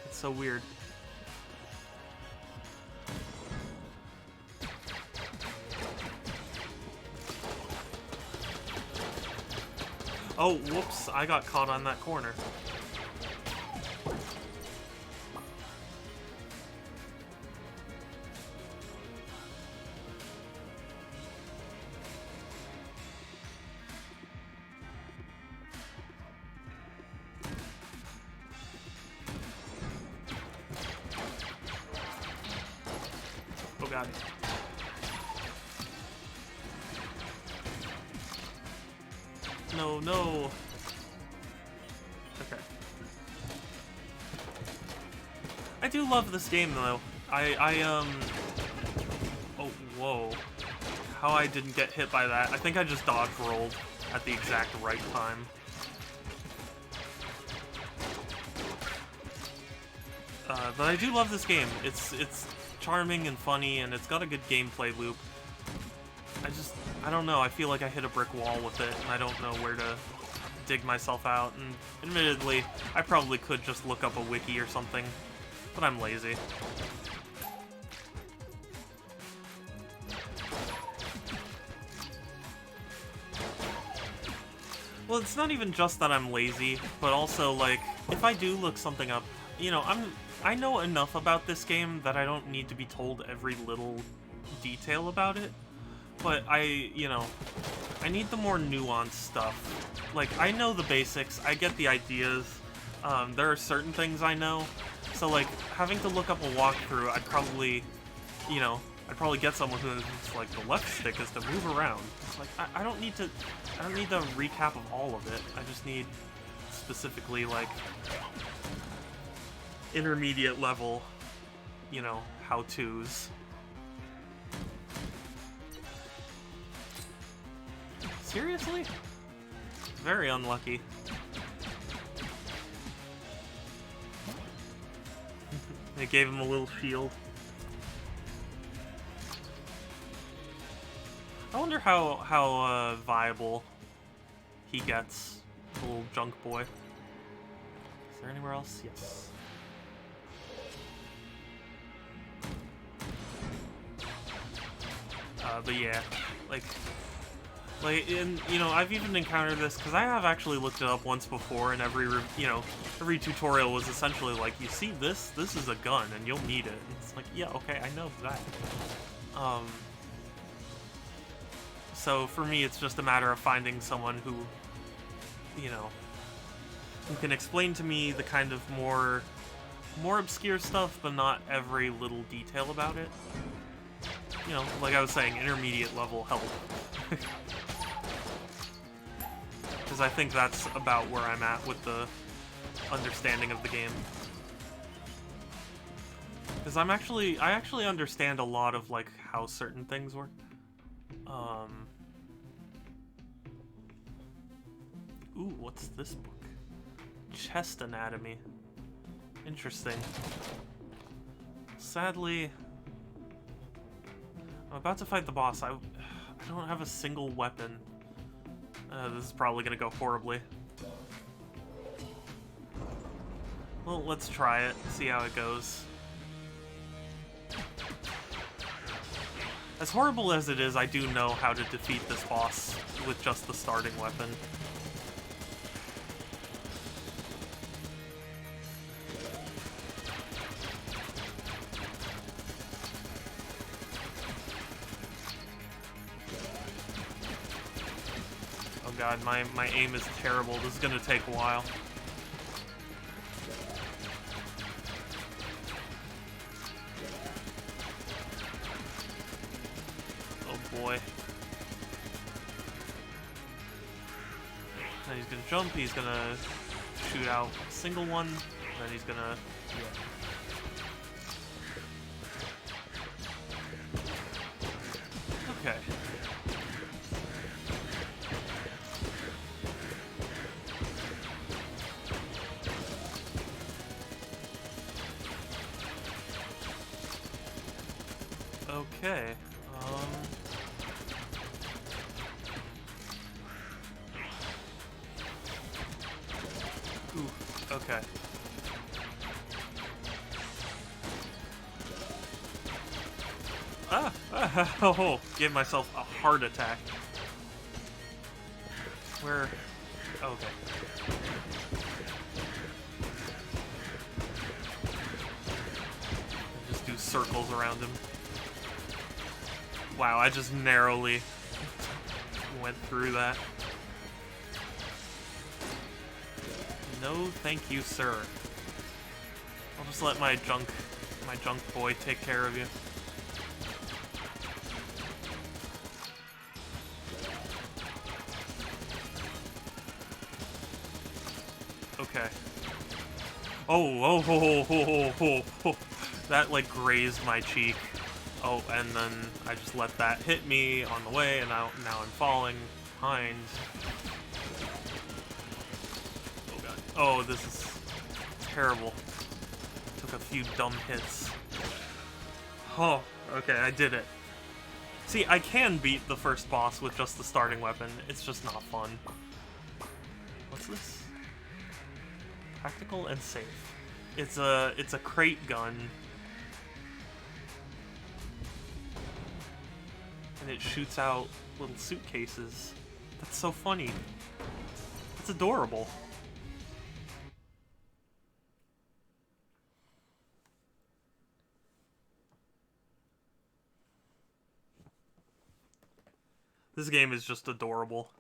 It's so weird. Oh, whoops, I got caught on that corner. Oh god. No, no. Okay. I do love this game though. Oh, whoa. How I didn't get hit by that. I think I just dodge rolled at the exact right time. But I do love this game. It's charming and funny, and it's got a good gameplay loop. I don't know, I feel like I hit a brick wall with it, and I don't know where to dig myself out, and admittedly, I probably could just look up a wiki or something, but I'm lazy. Well, it's not even just that I'm lazy, but also, like, if I do look something up, you know, I know enough about this game that I don't need to be told every little detail about it. But I need the more nuanced stuff. Like, I know the basics, I get the ideas, there are certain things I know, so, like, having to look up a walkthrough, I'd probably get someone who's like, the left stick is to move around. It's like, I don't need the recap of all of it, I just need specifically, like, intermediate level, you know, how-tos. Seriously? Very unlucky. They gave him a little shield. I wonder how viable he gets, the little junk boy. Is there anywhere else? Yes. But yeah, like, I've even encountered this, because I have actually looked it up once before, and every tutorial was essentially like, you see this is a gun, and you'll need it. And it's like, yeah, okay, I know that. So for me, it's just a matter of finding someone who, who can explain to me the kind of more obscure stuff, but not every little detail about it. You know, like I was saying, intermediate level help. Because I think that's about where I'm at with the understanding of the game. Because I actually understand a lot of, like, how certain things work. Ooh, what's this book? Chest anatomy. Interesting. Sadly, I'm about to fight the boss. I don't have a single weapon. This is probably gonna go horribly. Well, let's try it, see how it goes. As horrible as it is, I do know how to defeat this boss with just the starting weapon. Oh god, my aim is terrible. This is gonna take a while. Boy. Then he's gonna jump, he's gonna shoot out a single one, then he's gonna... Yeah. Okay. Okay. Ooh, okay. Oh, gave myself a heart attack. Where? Okay. Just do circles around him. Wow, I just narrowly went through that. No, thank you, sir. I'll just let my junk boy take care of you. Okay. Oh. That, like, grazed my cheek. Oh, and then I just let that hit me on the way, and now I'm falling behind. Oh, God. Oh, this is terrible. Took a few dumb hits. Oh, okay, I did it. See, I can beat the first boss with just the starting weapon. It's just not fun. What's this? Practical and safe. It's a crate gun. And it shoots out little suitcases. That's so funny. It's adorable. This game is just adorable.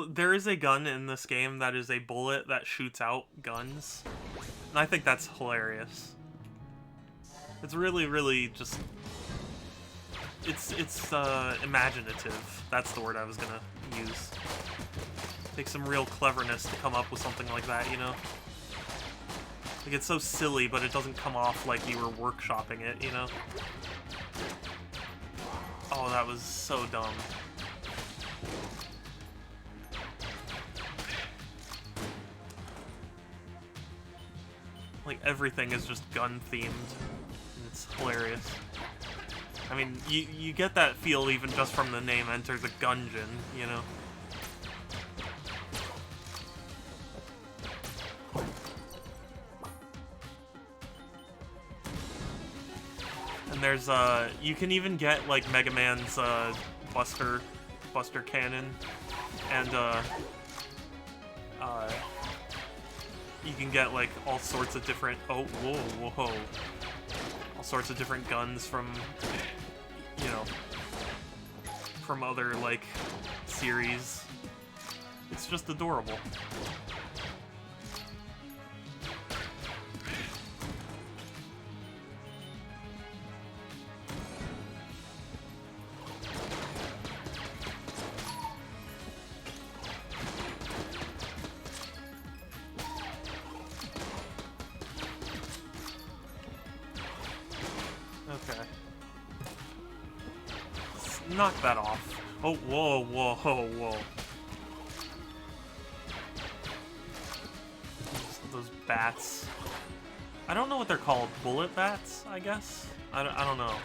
There is a gun in this game that is a bullet that shoots out guns. And I think that's hilarious. It's really, really just... It's imaginative. That's the word I was gonna use. Takes some real cleverness to come up with something like that, you know? Like, it's so silly, but it doesn't come off like you were workshopping it, you know? Oh, that was so dumb. Like, everything is just gun-themed. And it's hilarious. I mean, you get that feel even just from the name Enter the Gungeon, you know? And there's, you can even get, like, Mega Man's, Buster Cannon. And, you can get, like, all sorts of different... Oh, whoa. All sorts of different guns from, you know, from other, like, series. It's just adorable. Okay. Let's knock that off. Oh, whoa. Those bats. I don't know what they're called. Bullet bats, I guess? I don't know.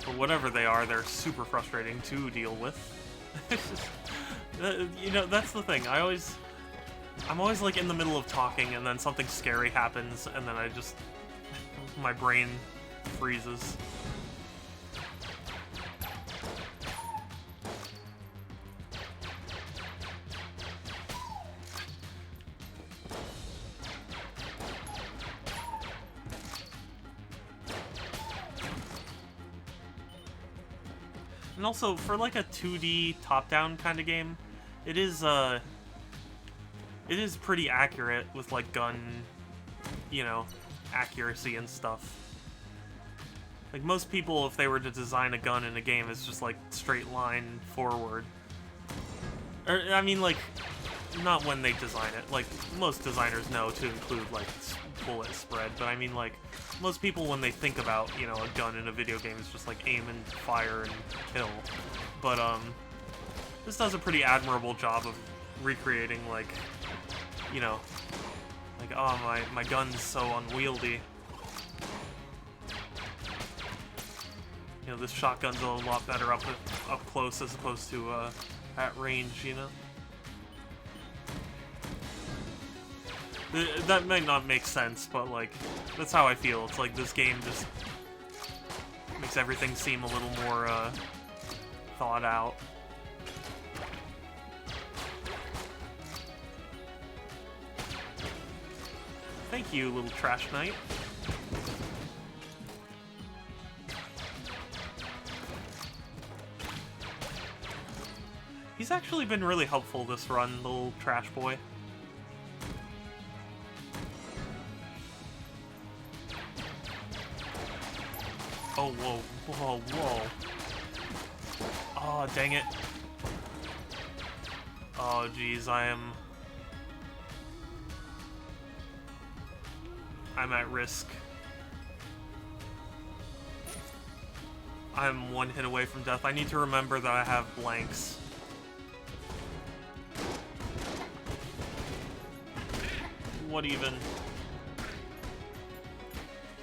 But whatever they are, they're super frustrating to deal with. You know, that's the thing. I'm always like in the middle of talking and then something scary happens and then my brain freezes. And also, for like a 2D top-down kind of game, it is pretty accurate with like gun, you know, accuracy and stuff. Like, most people, if they were to design a gun in a game, it's just like straight line forward. Or, I mean, like, not when they design it. Like, most designers know to include, like, bullet spread, but I mean, like, most people when they think about, you know, a gun in a video game is just, like, aim and fire and kill. But, this does a pretty admirable job of recreating, like, you know, like, oh, my gun's so unwieldy. You know, this shotgun's a lot better up close as opposed to, at range, you know? That might not make sense, but, like, that's how I feel. It's like this game just makes everything seem a little more, thought out. Thank you, little trash knight. He's actually been really helpful this run, little trash boy. Oh, whoa, whoa, whoa. Oh, dang it. Oh, geez, I'm at risk. I'm one hit away from death. I need to remember that I have blanks. What even?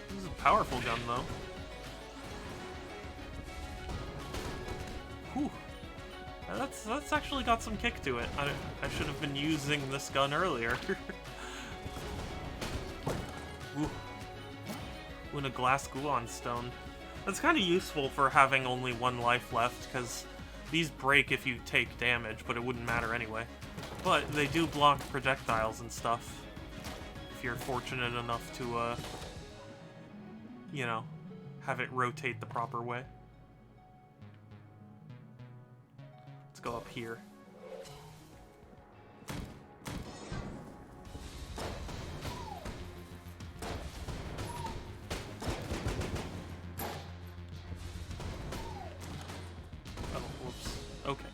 This is a powerful gun, though. Whew. That's actually got some kick to it. I should have been using this gun earlier. Ooh. Ooh, and a glass Guon stone. That's kind of useful for having only one life left, because these break if you take damage, but it wouldn't matter anyway. But they do block projectiles and stuff, if you're fortunate enough to, you know, have it rotate the proper way. Let's go up here. Oh, whoops. Okay.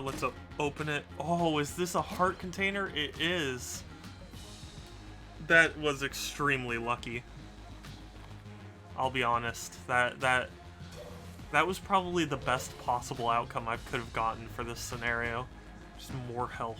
Let's open it. Oh, is this a heart container? It is. That was extremely lucky. I'll be honest. That was probably the best possible outcome I could have gotten for this scenario. Just more health.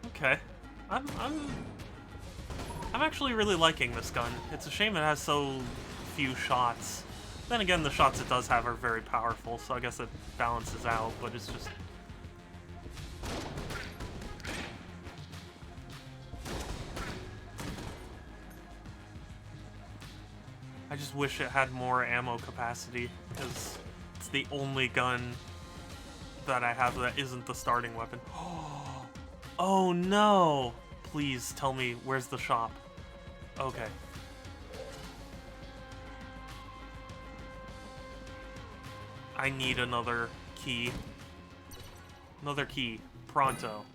Okay. I'm actually really liking this gun. It's a shame it has so few shots. Then again, the shots it does have are very powerful, so I guess it balances out, but it's just... I just wish it had more ammo capacity, because it's the only gun that I have that isn't the starting weapon. Oh no! Please tell me, where's the shop? Okay. I need another key. Another key. Pronto.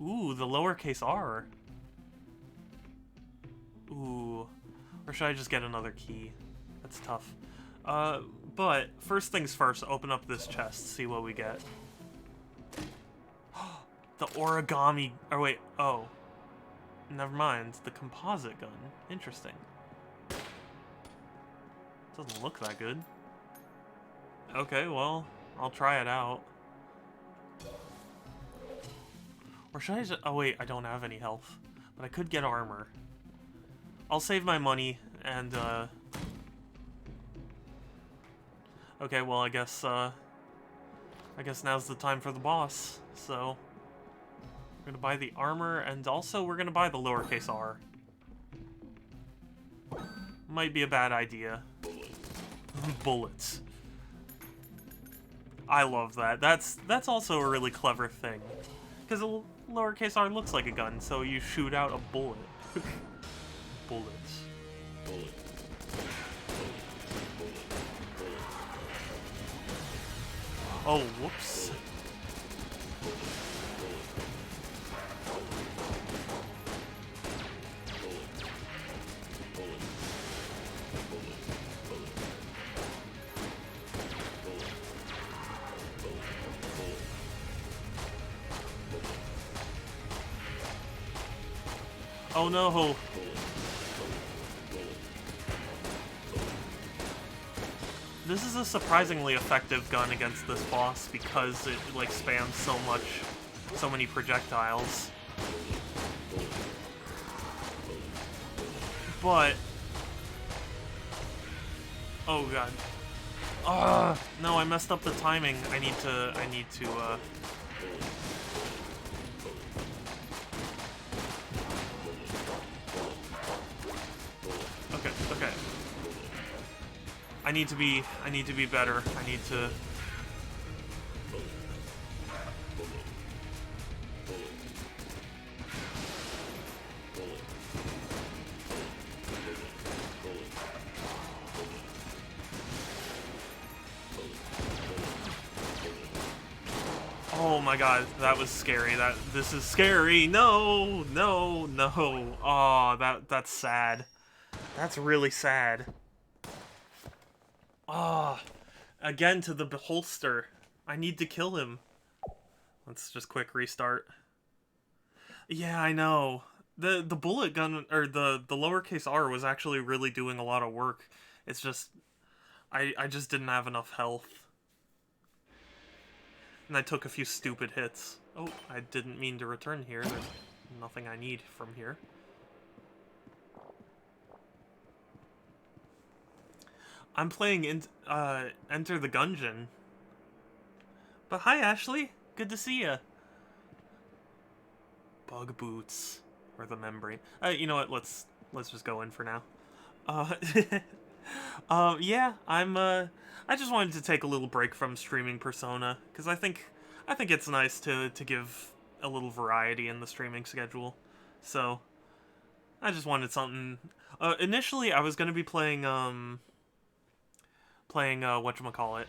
Ooh, the lowercase r. Ooh. Or should I just get another key? That's tough. But first things first, open up this chest, see what we get. The origami... Or wait, oh. Never mind. The composite gun. Interesting. Doesn't look that good. Okay, well, I'll try it out. Or should I just... Oh wait, I don't have any health. But I could get armor. I'll save my money and, Okay, well, I guess now's the time for the boss, so... We're gonna buy the armor, and also we're gonna buy the lowercase r. Might be a bad idea. Bullets. I love that. That's also a really clever thing. Because a lowercase r looks like a gun, so you shoot out a bullet. Bullets. Bullets. Oh, whoops. Oh no! This is a surprisingly effective gun against this boss because it, like, spams so many projectiles. But... oh god. No, I messed up the timing. I need to, okay, okay. I need to be better. I need to... oh my god, that was scary. This is scary. No, no, no. Oh, that's sad. That's really sad. Ah, again to the beholster. I need to kill him. Let's just quick restart. Yeah, I know. The bullet gun, or the lowercase r, was actually really doing a lot of work. It's just I just didn't have enough health. And I took a few stupid hits. Oh, I didn't mean to return here. There's nothing I need from here. I'm playing Enter the Gungeon. But hi, Ashley. Good to see ya. Bug boots or the membrane. You know what? Let's just go in for now. Yeah, I just wanted to take a little break from streaming Persona because I think it's nice to give a little variety in the streaming schedule. So I just wanted something. Initially, I was gonna be playing whatchamacallit.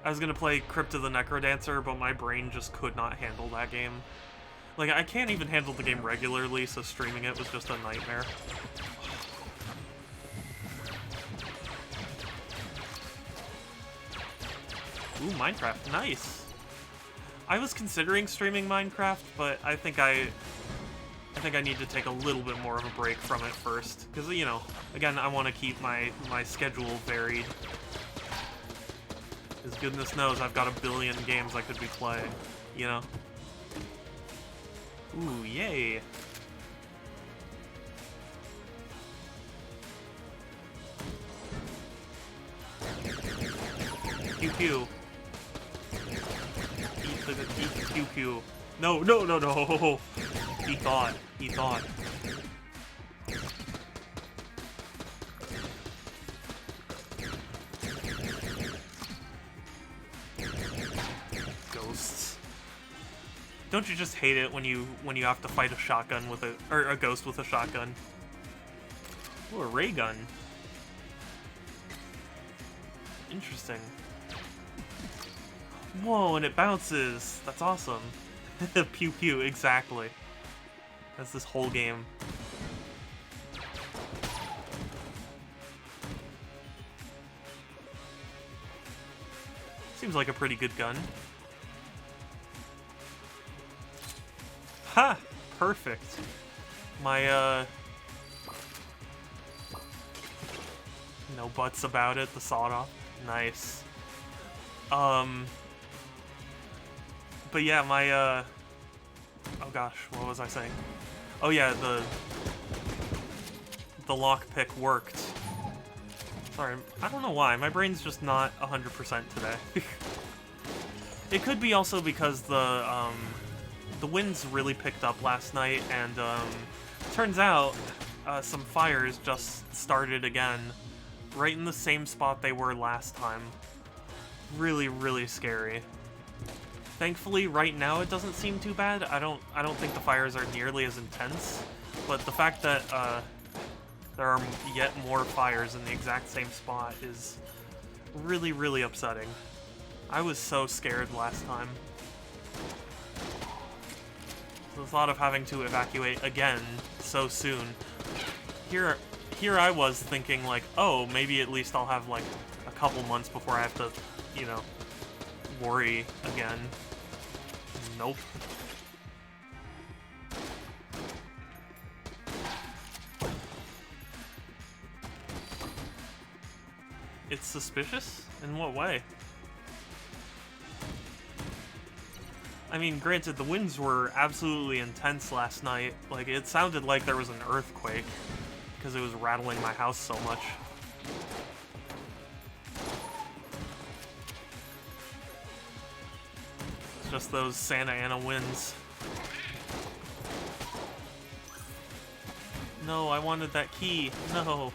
I was gonna play Crypt of the NecroDancer, but my brain just could not handle that game. Like, I can't even handle the game regularly, so streaming it was just a nightmare. Ooh, Minecraft, nice! I was considering streaming Minecraft, but I think I need to take a little bit more of a break from it first. Because, you know, again, I want to keep my schedule varied. Because goodness knows I've got a billion games I could be playing, you know? Ooh, yay! Pew pew. Eat the pew pew. No, no, no, no! He thought. Ghosts. Don't you just hate it when you have to fight a shotgun with a ghost with a shotgun? Ooh, a ray gun. Interesting. Whoa, and it bounces. That's awesome. Pew pew, exactly. That's this whole game. Seems like a pretty good gun. Ha! Perfect. My, no buts about it, the sawed-off. Nice. But yeah, my, oh gosh, what was I saying? Oh yeah, the lockpick worked. Sorry, I don't know why, my brain's just not 100% today. It could be also because the winds really picked up last night, and, turns out, some fires just started again, right in the same spot they were last time. Really, really scary. Thankfully, right now it doesn't seem too bad. I don't think the fires are nearly as intense, but the fact that there are yet more fires in the exact same spot is really, really upsetting. I was so scared last time. The thought of having to evacuate again so soon. Here I was thinking like, oh, maybe at least I'll have like a couple months before I have to, you know, worry again. Nope. It's suspicious? In what way? I mean, granted, the winds were absolutely intense last night. Like, it sounded like there was an earthquake, because it was rattling my house so much. It's just those Santa Ana winds. No, I wanted that key. No.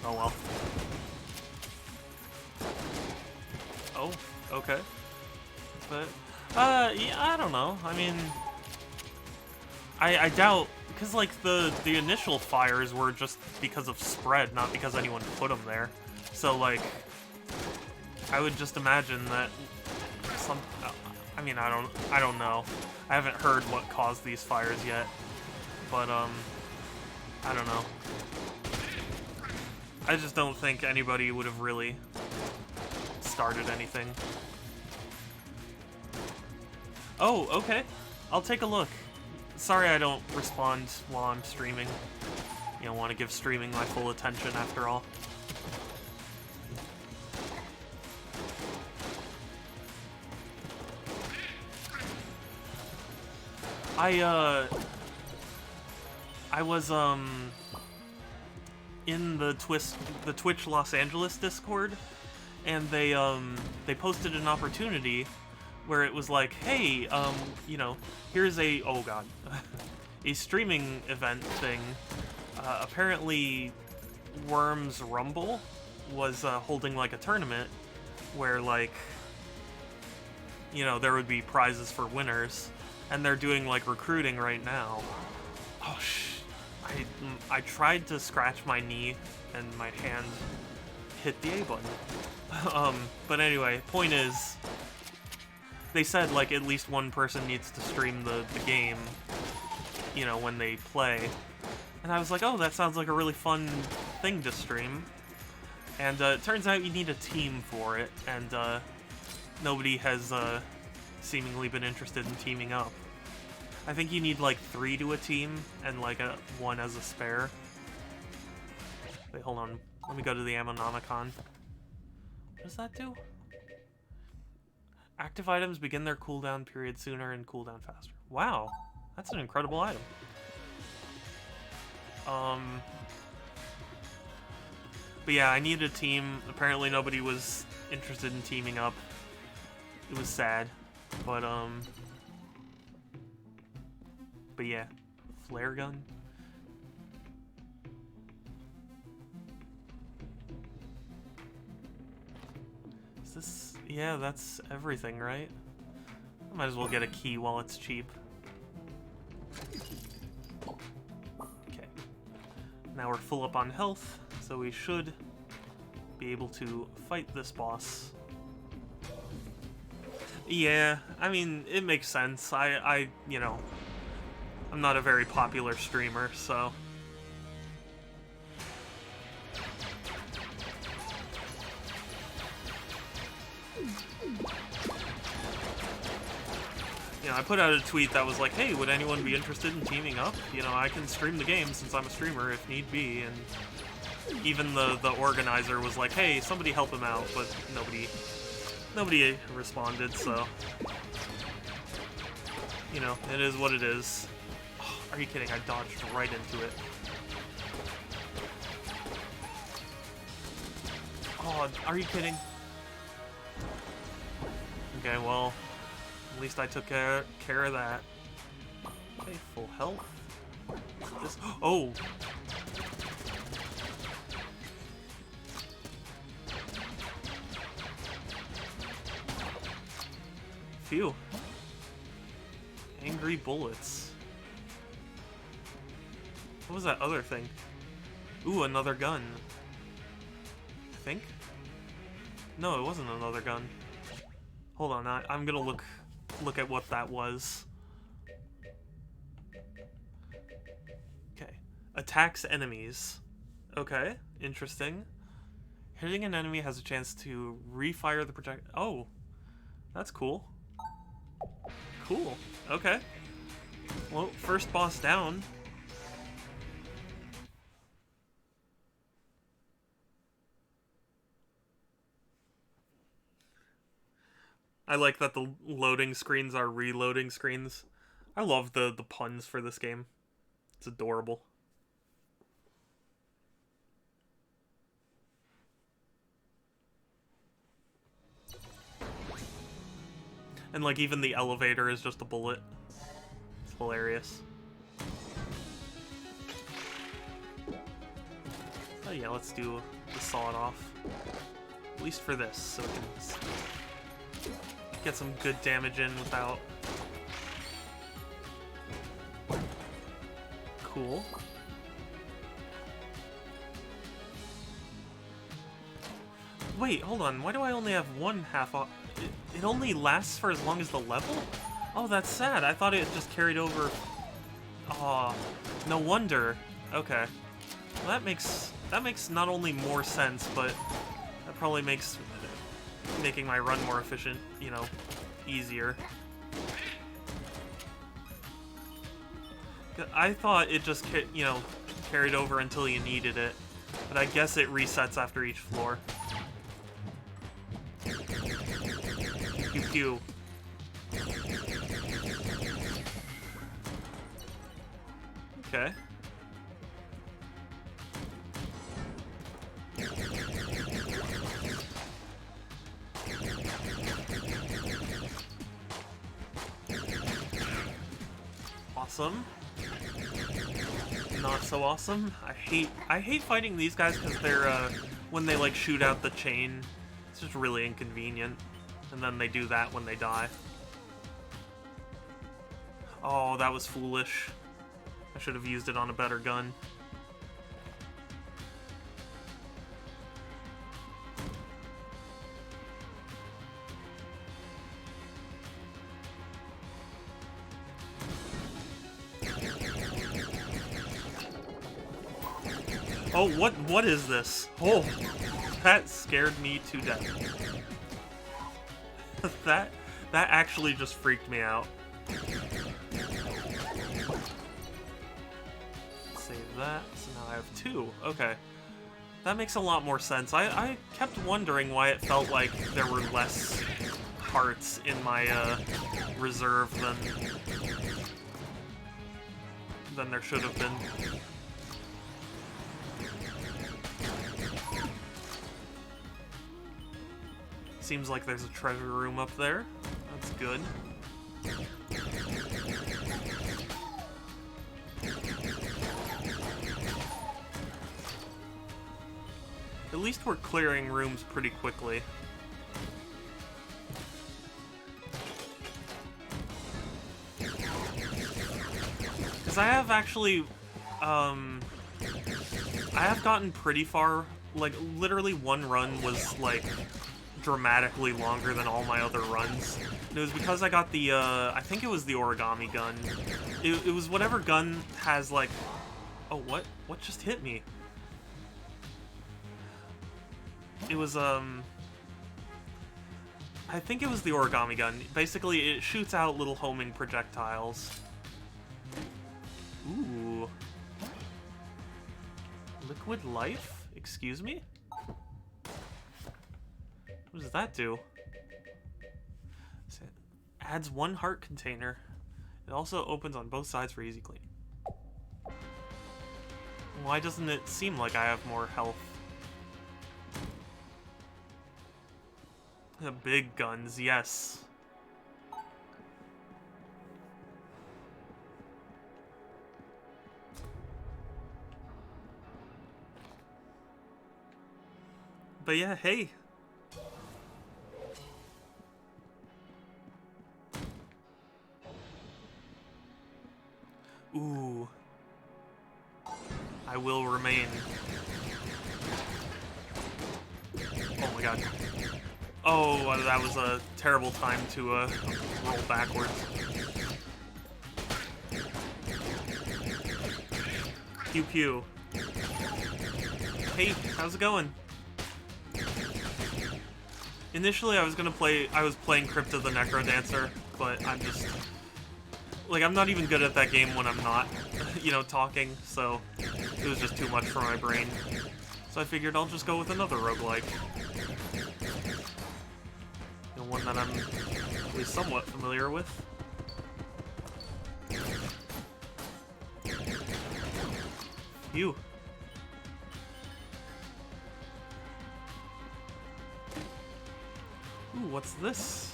Oh well. Oh, okay. But, yeah, I don't know. I mean, I doubt, because, like, the initial fires were just because of spread, not because anyone put them there. So, like, I would just imagine that some, I mean, I don't know. I haven't heard what caused these fires yet, but, I don't know. I just don't think anybody would have really started anything. Oh, okay. I'll take a look. Sorry I don't respond while I'm streaming. You know, want to give streaming my full attention after all. I was, in the Twitch Los Angeles Discord, and they posted an opportunity where it was like, hey, you know, here's a, oh god, a streaming event thing. Apparently, Worms Rumble was holding like a tournament where, like, you know, there would be prizes for winners, and they're doing like recruiting right now. Oh I tried to scratch my knee and my hand hit the A button. But anyway, point is, they said like at least one person needs to stream the game, you know, when they play. And I was like, oh, that sounds like a really fun thing to stream. And it turns out you need a team for it, and nobody has seemingly been interested in teaming up. I think you need like 3 to a team, and like one as a spare. Wait, hold on. Let me go to the Ammonomicon. What does that do? Active items begin their cooldown period sooner and cooldown faster. Wow, that's an incredible item. But yeah, I needed a team. Apparently nobody was interested in teaming up. It was sad, but yeah, flare gun. Is this, yeah, that's everything, right? I might as well get a key while it's cheap. Okay. Now we're full up on health, so we should be able to fight this boss. Yeah, I mean, it makes sense. I you know, I'm not a very popular streamer, so... You know, I put out a tweet that was like, hey, would anyone be interested in teaming up? You know, I can stream the game since I'm a streamer if need be, and even the organizer was like, hey, somebody help him out, but nobody responded, so... You know, it is what it is. Oh, are you kidding? I dodged right into it. Oh, are you kidding? Okay, well, at least I took care of that. Okay, full health. This, oh! Phew. Angry bullets. What was that other thing? Ooh, another gun. I think? No, it wasn't another gun. Hold on, I'm gonna look at what that was. Okay. Attacks enemies. Okay, interesting. Hitting an enemy has a chance to refire the project. Oh, that's cool. Cool. Okay. Well, first boss down. I like that the loading screens are reloading screens. I love the puns for this game. It's adorable. And like even the elevator is just a bullet. It's hilarious. Oh yeah, let's do the sawed off. At least for this, so we can get some good damage in without... Cool. Wait, hold on. Why do I only have one half off? It only lasts for as long as the level? Oh, that's sad. I thought it just carried over... Aw, no wonder. Okay. Well, that makes not only more sense, but that probably makes making my run more efficient, you know, easier. I thought it just, you know, carried over until you needed it, but I guess it resets after each floor. Pew pew. Okay. Awesome. Not so awesome. I hate fighting these guys because they're when they like shoot out the chain, it's just really inconvenient. And then they do that when they die. Oh, that was foolish. I should have used it on a better gun. Oh, what is this? Oh, that scared me to death. that actually just freaked me out. Save that. So now I have two. Okay. That makes a lot more sense. I kept wondering why it felt like there were less hearts in my reserve than there should have been. Seems like there's a treasure room up there. That's good. At least we're clearing rooms pretty quickly. Because I have actually, I have gotten pretty far. Like, literally one run was, like, dramatically longer than all my other runs. And it was because I got the, I think it was the origami gun. It was whatever gun has, like... Oh, what? What just hit me? It was, I think it was the origami gun. Basically, it shoots out little homing projectiles. Ooh. Liquid life? Excuse me? What does that do? It adds 1 heart container. It also opens on both sides for easy cleaning. Why doesn't it seem like I have more health? The big guns, yes. But yeah, hey. Ooh. I will remain. Oh my god. Oh, that was a terrible time to roll backwards. Pew pew. Hey, how's it going? Initially, I was playing Crypt of the NecroDancer, but I'm just, like, I'm not even good at that game when I'm not, you know, talking, so it was just too much for my brain. So I figured I'll just go with another roguelike. You know, one that I'm at least somewhat familiar with. Phew. Ooh, what's this?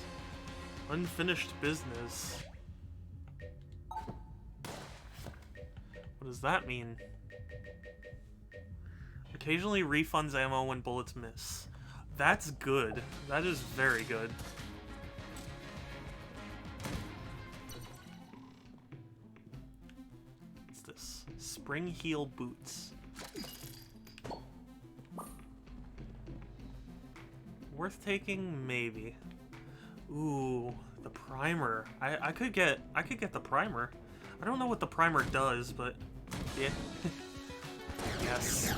Unfinished business. What does that mean? Occasionally refunds ammo when bullets miss. That's good. That is very good. What's this? Spring heel boots. Worth taking? Maybe. Ooh, the primer. I could get the primer. I don't know what the primer does, but yeah. Yes.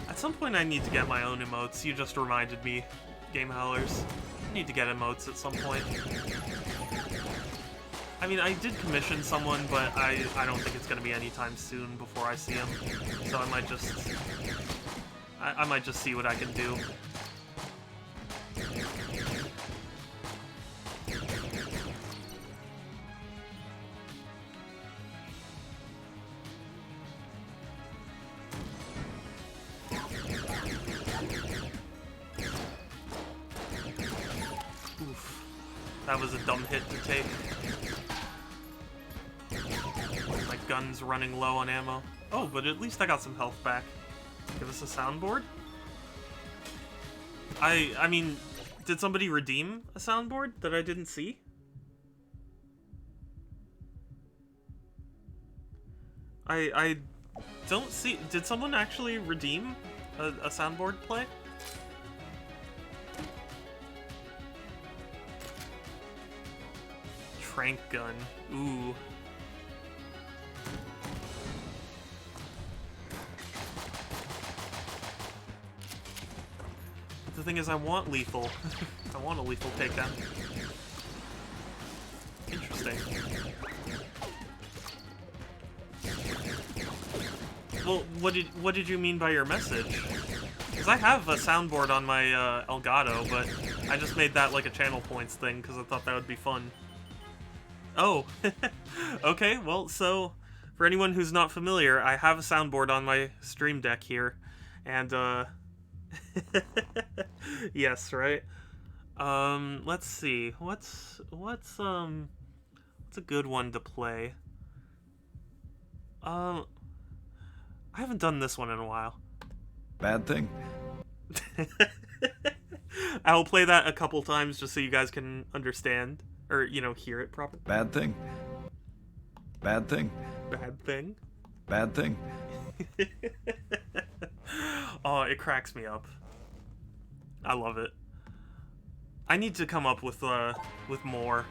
At some point I need to get my own emotes. You just reminded me, Game Howlers. I need to get emotes at some point. I mean, I did commission someone, but I don't think it's going to be anytime soon before I see him. So I might just... I might just see what I can do. Oof. That was a dumb hit to take. My gun's running low on ammo. Oh, but at least I got some health back. Give us a soundboard? I mean, did somebody redeem a soundboard that I didn't see? I don't see... Did someone actually redeem a soundboard play? Trank gun. Ooh. But the thing is, I want lethal. I want a lethal takedown. Interesting. Well, what did you mean by your message? Because I have a soundboard on my Elgato, but I just made that like a channel points thing because I thought that would be fun. Oh, okay, well, so, for anyone who's not familiar, I have a soundboard on my stream deck here, and, yes, right? Let's see, what's a good one to play? I haven't done this one in a while. Bad thing. I'll play that a couple times just so you guys can understand. Or, you know, hear it properly. Bad thing. Bad thing. Bad thing? Bad thing. Oh, it cracks me up. I love it. I need to come up with more.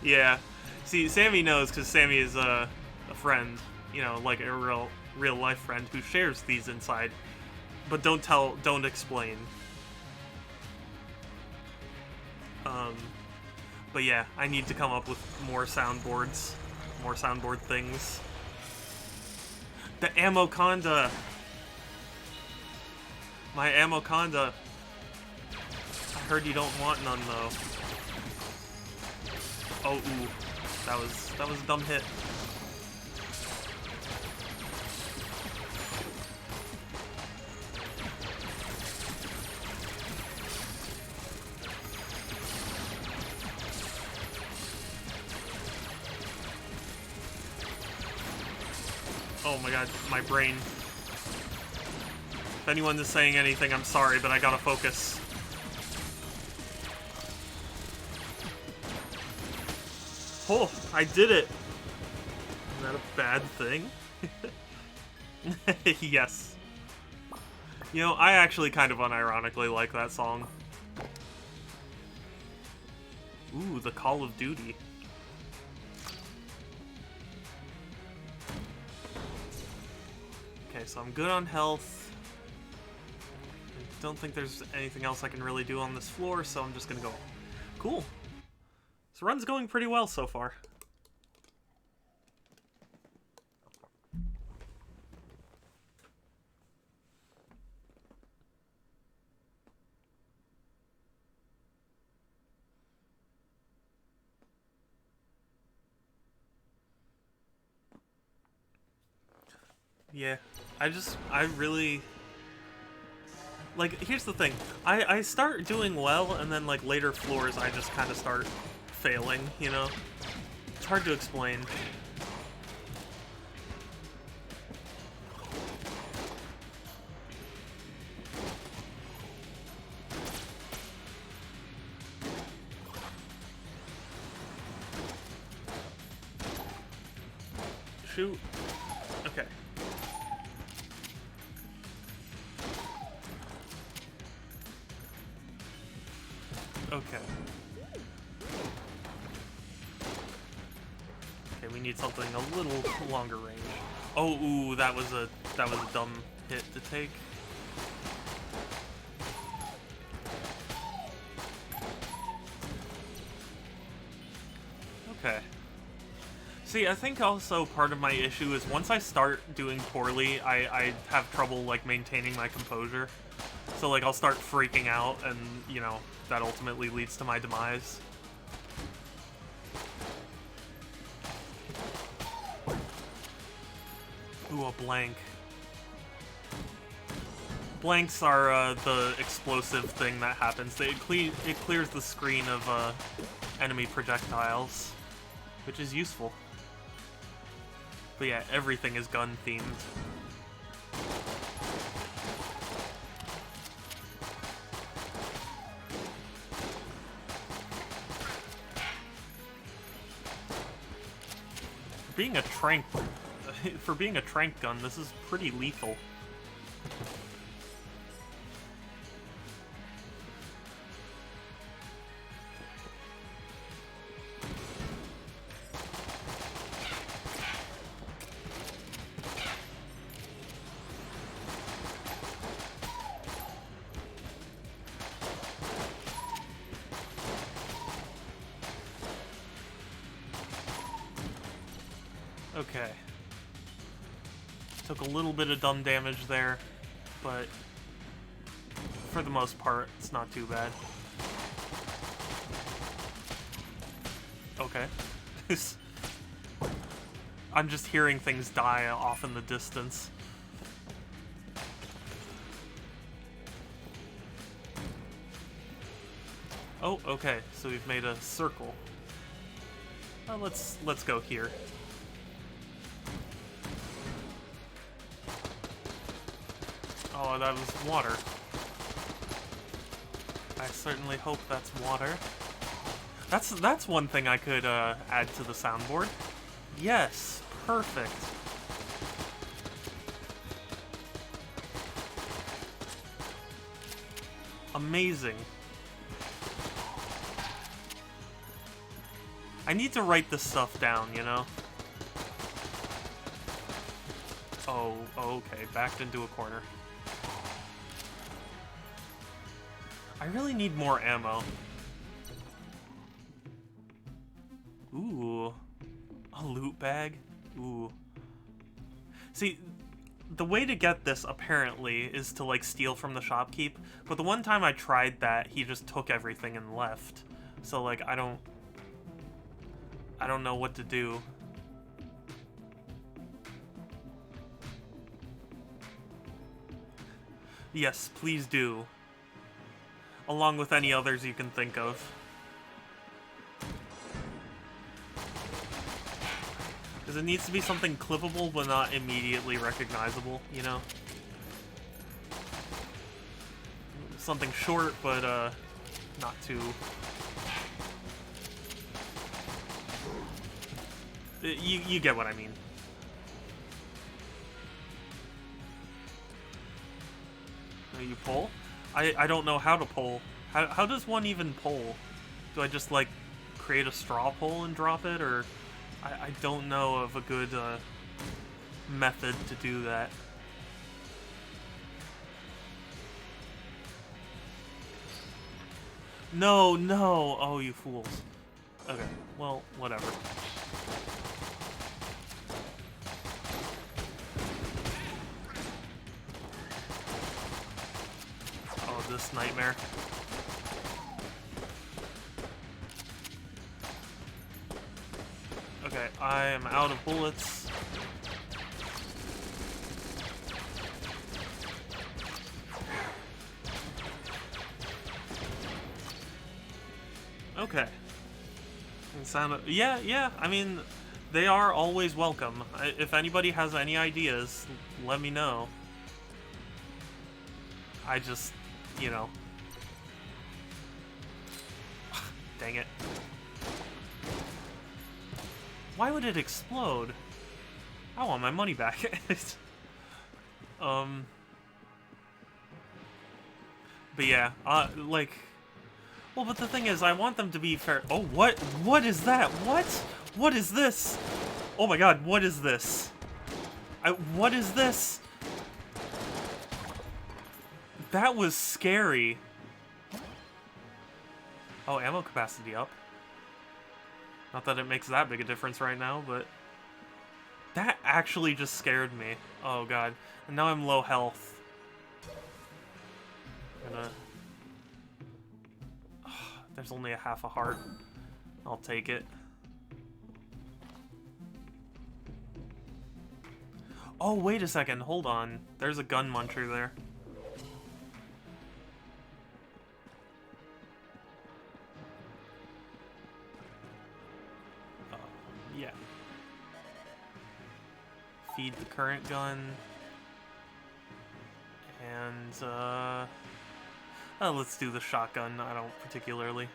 Yeah. See, Sammy knows because Sammy is a friend, you know, like a real life friend who shares these inside. But don't explain. But yeah, I need to come up with more soundboard things. The Ammoconda! My Ammoconda! I heard you don't want none, though. Oh, ooh. That was a dumb hit. Oh my god, my brain. If anyone is saying anything, I'm sorry, but I gotta focus. Oh, I did it! that a bad thing? Yes. You know, I actually kind of unironically like that song. Ooh, the Call of Duty. Okay, so I'm good on health. I don't think there's anything else I can really do on this floor, so I'm just gonna go. Cool. This run's going pretty well so far. Yeah, I really, like, here's the thing. I start doing well, and then, like, later floors, I just kind of start failing, you know? It's hard to explain. Shoot. Okay. Okay. Okay, we need something a little longer range. Oh, ooh, that was a dumb hit to take. Okay. See, I think also part of my issue is once I start doing poorly, I have trouble, like, maintaining my composure. So, like, I'll start freaking out, and, you know, that ultimately leads to my demise. Ooh, a blank. Blanks are the explosive thing that happens. It clears the screen of enemy projectiles, which is useful. But yeah, everything is gun-themed. For being a trank gun, this is pretty lethal. Okay. Took a little bit of dumb damage there, but for the most part, it's not too bad. Okay. I'm just hearing things die off in the distance. Oh, okay, so we've made a circle. Well, let's go here. Oh, that was water. I certainly hope that's water. That's one thing I could add to the soundboard. Yes, perfect. Amazing. I need to write this stuff down, you know? Oh, okay, backed into a corner. I really need more ammo. Ooh. A loot bag? Ooh. See, the way to get this, apparently, is to, like, steal from the shopkeep. But the one time I tried that, he just took everything and left. So, like, I don't know what to do. Yes, please do. Along with any others you can think of. Because it needs to be something clippable but not immediately recognizable, you know? Something short but not too... You get what I mean. You pull? I don't know how to pull. How does one even pull? Do I just, like, create a straw pull and drop it, or... I don't know of a good, method to do that. No, no! Oh, you fools. Okay, well, whatever. Oh, this nightmare. Okay, I am out of bullets. Okay. Yeah, I mean, they are always welcome. If anybody has any ideas, let me know. I just, you know. Dang it. Why would it explode? I want my money back. But yeah, like... Well, but the thing is, I want them to be fair. Oh, what? What is that? What? What is this? Oh my god, what is this? What is this? That was scary. Oh, ammo capacity up. Not that it makes that big a difference right now, but... That actually just scared me. Oh god. And now I'm low health. I'm gonna... There's only a half a heart. I'll take it. Oh, wait a second. Hold on. There's a gun muncher there. Yeah. Feed the current gun. And, let's do the shotgun. I don't particularly.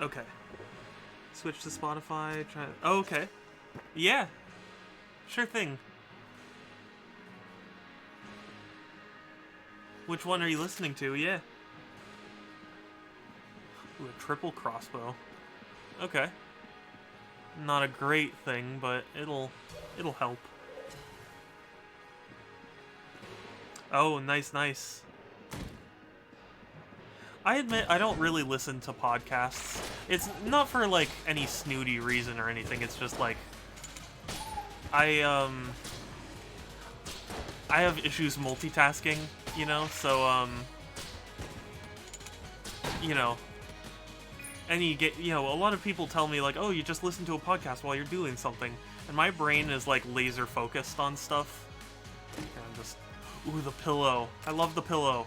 Okay. Switch to Spotify. Try. Oh, okay. Yeah. Sure thing. Which one are you listening to? Yeah. Ooh, a triple crossbow. Okay. Not a great thing, but it'll help. Oh, nice, nice. I admit I don't really listen to podcasts. It's not for, like, any snooty reason or anything. It's just, like... I have issues multitasking, you know? So, you know... you know, a lot of people tell me, like, oh, you just listen to a podcast while you're doing something. And my brain is, like, laser focused on stuff. And I'm just... Ooh, the pillow. I love the pillow.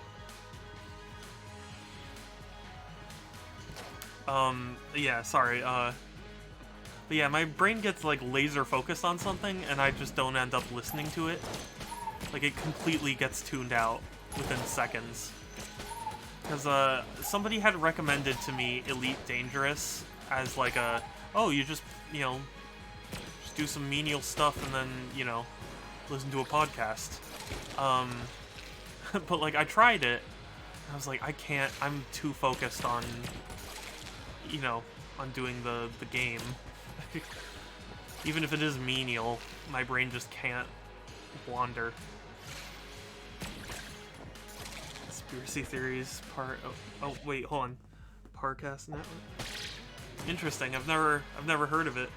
Yeah, sorry, but yeah, my brain gets, like, laser focused on something, and I just don't end up listening to it. Like, it completely gets tuned out within seconds. Because, somebody had recommended to me Elite Dangerous as, like, oh, you just, you know, just do some menial stuff and then, you know, listen to a podcast. But, like, I tried it, and I was like, I can't, I'm too focused on, you know, on doing the game. Even if it is menial, my brain just can't wander. Conspiracy theories part. Oh wait, hold on. Parcast Network. Interesting. I've never heard of it.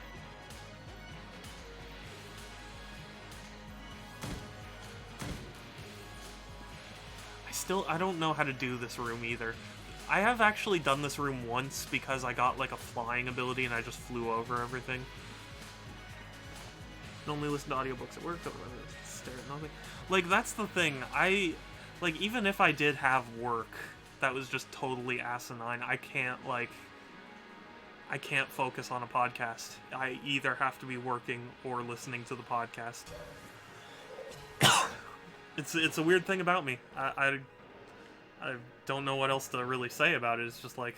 I don't know how to do this room either. I have actually done this room once because I got, like, a flying ability and I just flew over everything. Only listen to audiobooks at work, don't stare at nothing. Like, that's the thing. Like, even if I did have work that was just totally asinine, I can't focus on a podcast. I either have to be working or listening to the podcast. It's a weird thing about me. I don't know what else to really say about it. It's just like,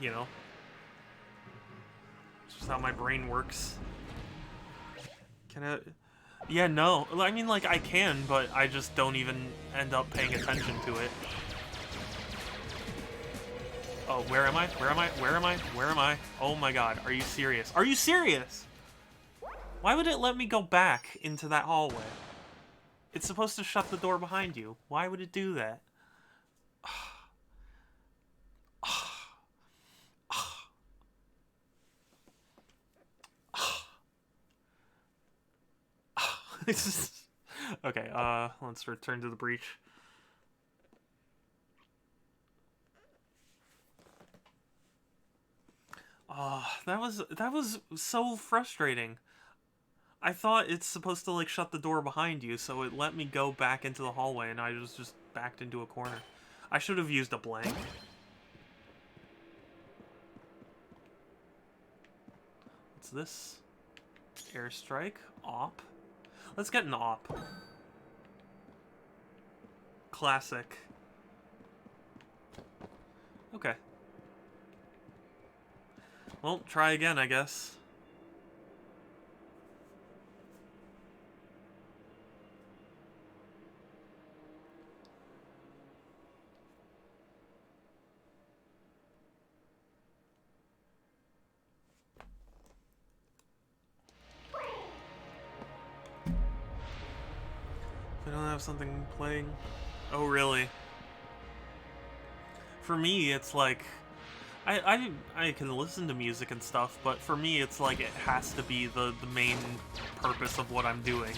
you know, it's just how my brain works. Yeah, no. I mean, like, I can, but I just don't even end up paying attention to it. Oh, where am I? Where am I? Where am I? Where am I? Oh my god, are you serious? Are you serious? Why would it let me go back into that hallway? It's supposed to shut the door behind you. Why would it do that? Okay, let's return to the breach. That was so frustrating. I thought it's supposed to like shut the door behind you, so it let me go back into the hallway, and I was just backed into a corner. I should have used a blank. What's this? Airstrike? Op? Let's get an op. Classic. Okay. Well, try again, I guess. I don't have something playing. Oh, really? For me, it's like... I can listen to music and stuff, but for me, it's like it has to be the main purpose of what I'm doing.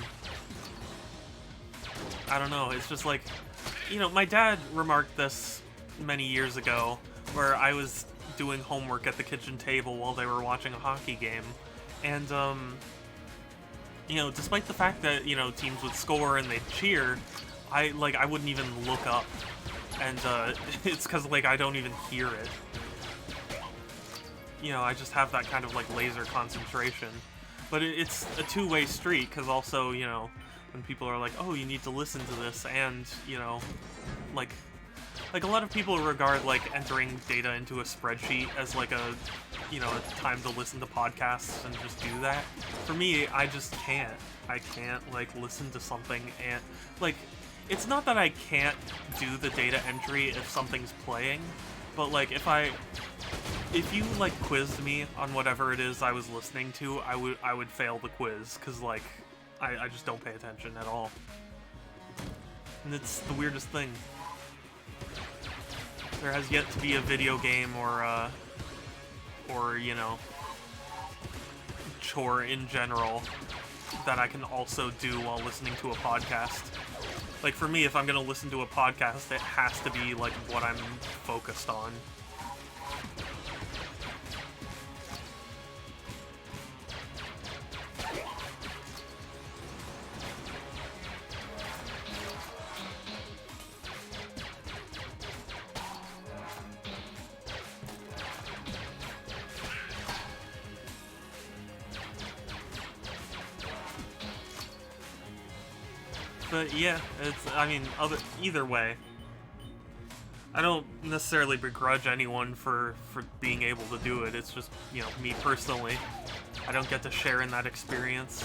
I don't know, it's just like... You know, my dad remarked this many years ago, where I was doing homework at the kitchen table while they were watching a hockey game. And, you know, despite the fact that, you know, teams would score and they'd cheer, I wouldn't even look up. And, it's because, like, I don't even hear it. You know, I just have that kind of, like, laser concentration. But it's a two-way street, because also, you know, when people are like, oh, you need to listen to this, and, you know, like a lot of people regard, like, entering data into a spreadsheet as, like, a, you know, a time to listen to podcasts and just do that. For me, I just can't. I can't, like, listen to something and, like, it's not that I can't do the data entry if something's playing, but, like, if you, like, quizzed me on whatever it is I was listening to, I would fail the quiz, because, like, I just don't pay attention at all. And it's the weirdest thing. There has yet to be a video game or, you know, chore in general that I can also do while listening to a podcast. Like, for me, if I'm gonna listen to a podcast, it has to be, like, what I'm focused on. But yeah, I mean, either way, I don't necessarily begrudge anyone for being able to do it. It's just, you know, me personally, I don't get to share in that experience.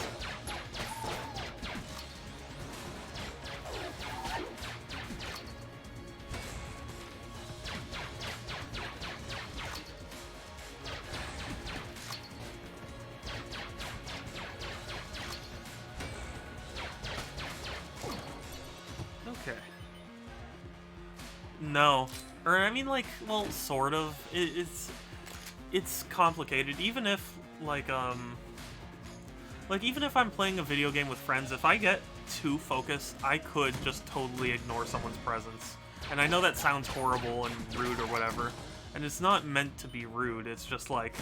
No. Or, I mean, like, well, sort of. It's complicated. Even if, like, even if I'm playing a video game with friends, if I get too focused, I could just totally ignore someone's presence. And I know that sounds horrible and rude or whatever, and it's not meant to be rude, it's just, like,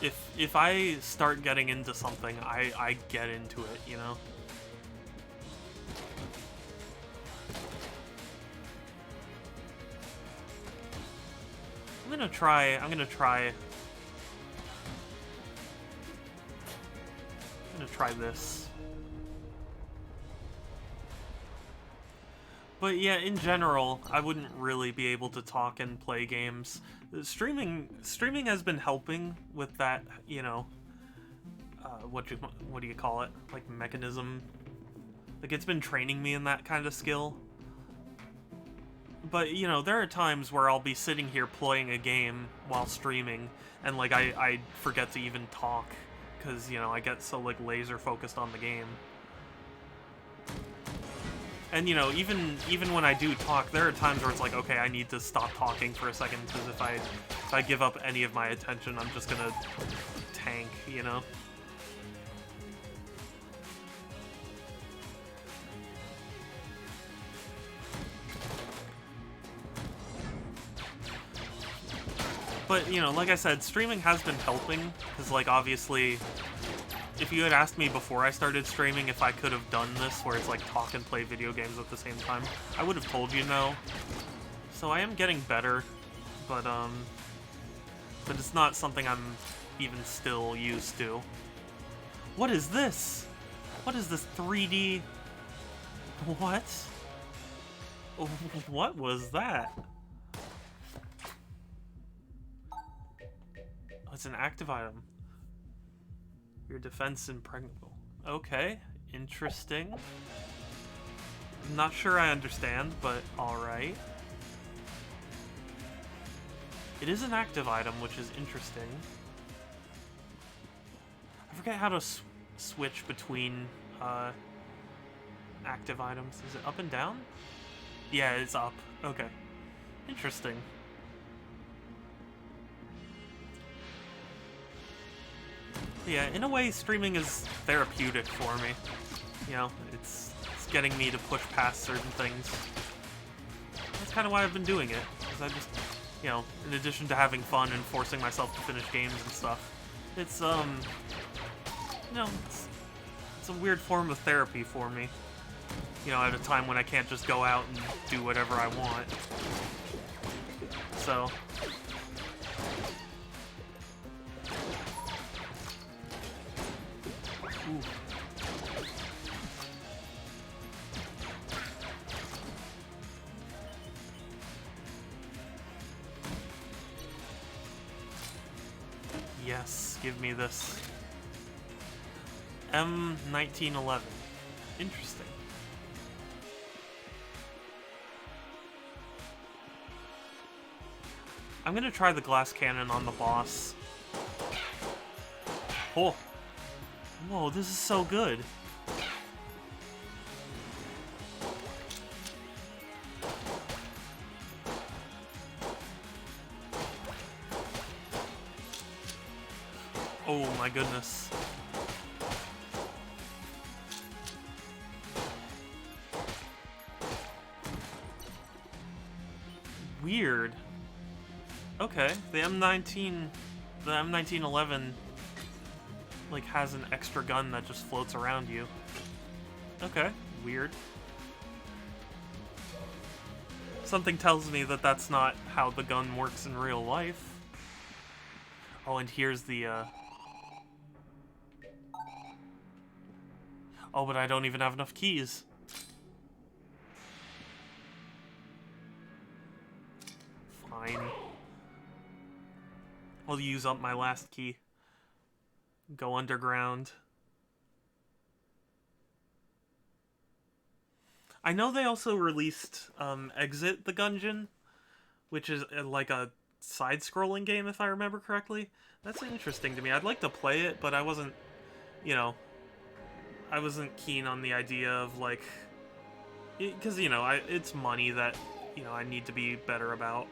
if I start getting into something, I get into it, you know? I'm gonna try this. But yeah, in general, I wouldn't really be able to talk and play games. Streaming has been helping with that, you know, what do you call it? Like mechanism. Like it's been training me in that kind of skill. But you know, there are times where I'll be sitting here playing a game while streaming, and like I forget to even talk because you know I get so like laser focused on the game. And you know, even when I do talk, there are times where it's like, okay, I need to stop talking for a second because if I give up any of my attention, I'm just gonna tank, you know. But, you know, like I said, streaming has been helping, because, like, obviously, if you had asked me before I started streaming if I could have done this, where it's like talk and play video games at the same time, I would have told you no. So I am getting better, but it's not something I'm even still used to. What is this? What is this 3D? What? What was that? Oh, it's an active item. Your defense impregnable. Okay, interesting. I'm not sure I understand, but alright. It is an active item, which is interesting. I forget how to switch between active items. Is it up and down? Yeah, it's up. Okay. Interesting. Yeah, in a way, streaming is therapeutic for me. You know, it's getting me to push past certain things. That's kind of why I've been doing it. Because I just, you know, in addition to having fun and forcing myself to finish games and stuff, it's, you know, it's a weird form of therapy for me. You know, at a time when I can't just go out and do whatever I want. So... Ooh. Yes, give me this. M1911. Interesting. I'm gonna try the glass cannon on the boss. Oh! Whoa, this is so good. Oh my goodness. Weird. Okay, the M1911 like has an extra gun that just floats around you. Okay, weird. Something tells me that that's not how the gun works in real life. Oh, and here's the Oh, but I don't even have enough keys. Fine. I'll use up my last key. Go underground. I know they also released Exit the Gungeon, which is like a side-scrolling game, if I remember correctly. That's interesting to me. I'd like to play it, but I wasn't, you know, I wasn't keen on the idea of, like, because, you know, it's money that, you know, I need to be better about.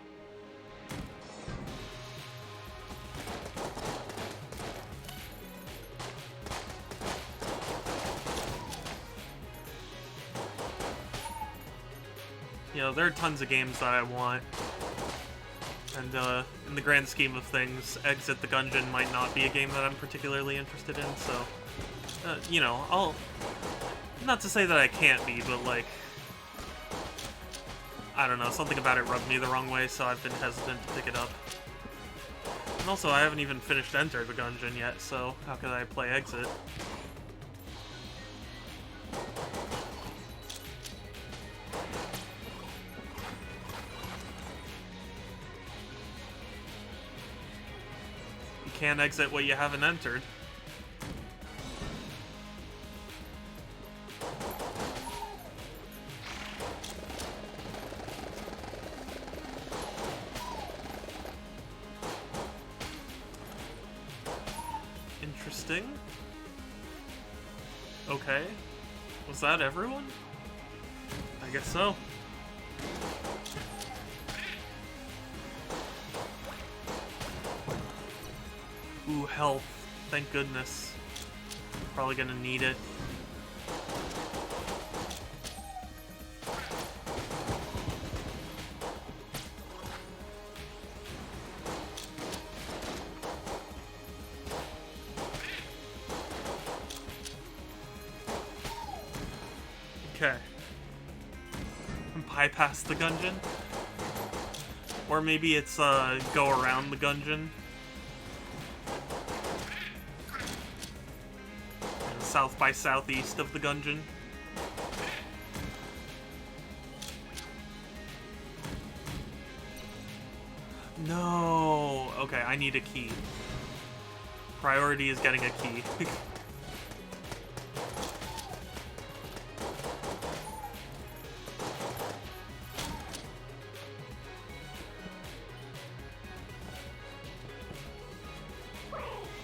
You know, there are tons of games that I want, and in the grand scheme of things, Exit the Gungeon might not be a game that I'm particularly interested in, so, you know, I'll... Not to say that I can't be, but, like, I don't know, something about it rubbed me the wrong way, so I've been hesitant to pick it up. And also, I haven't even finished Enter the Gungeon yet, so how could I play Exit? Can't exit what you haven't entered. Interesting. Okay. Was that everyone? I guess so. Ooh, health. Thank goodness. Probably gonna need it. Okay. Bypass the Gungeon? Or maybe it's go around the Gungeon. South by southeast of the Gungeon. No! Okay, I need a key. Priority is getting a key.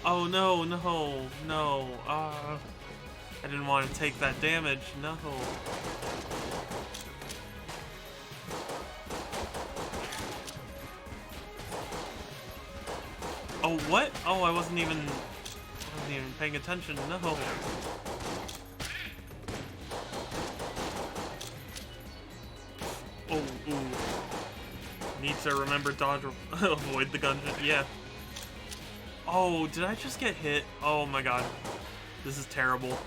Oh no, no, no. I didn't want to take that damage. No. Oh, what? Oh, I wasn't even paying attention. No. Oh, ooh. Need to remember dodge, avoid the Gungeon. Yeah. Oh, did I just get hit? Oh my god. This is terrible.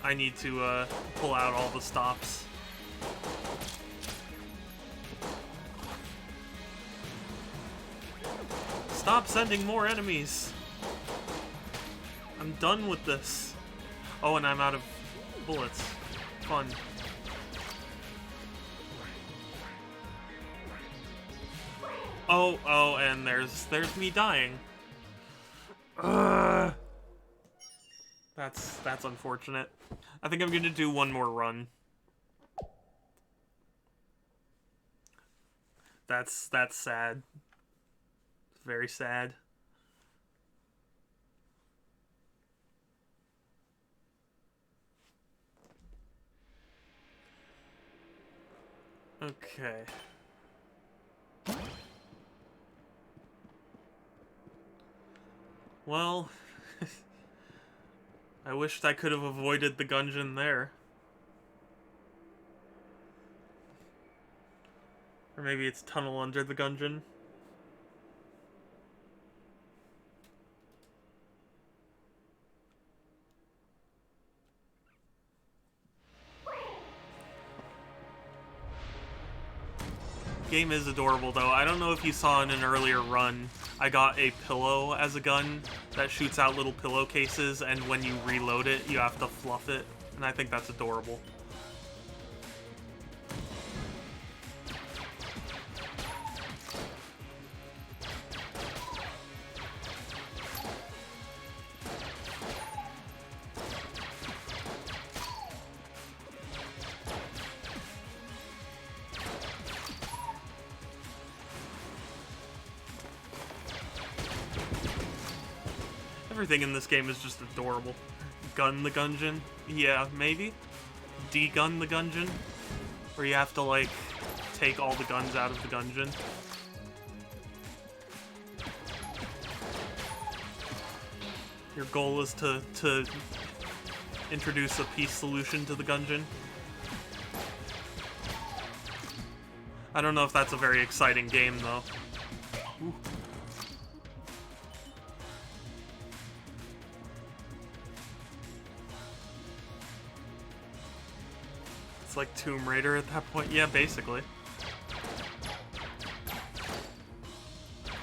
I need to pull out all the stops. Stop sending more enemies. I'm done with this. Oh, and I'm out of bullets. Fun. Oh, and there's me dying. Ugh. That's unfortunate. I think I'm gonna do one more run. That's sad. Very sad. Okay. Well, I wished I could have avoided the Gungeon there. Or maybe it's tunnel under the Gungeon. Game is adorable though. I don't know if you saw in an earlier run, I got a pillow as a gun that shoots out little pillowcases, and when you reload it, you have to fluff it, and I think that's adorable. Everything in this game is just adorable. Gun the Gungeon? Yeah, maybe. De-gun the Gungeon? Where you have to, like, take all the guns out of the Gungeon. Your goal is to introduce a peace solution to the Gungeon. I don't know if that's a very exciting game, though. Ooh. Like Tomb Raider at that point. Yeah, basically.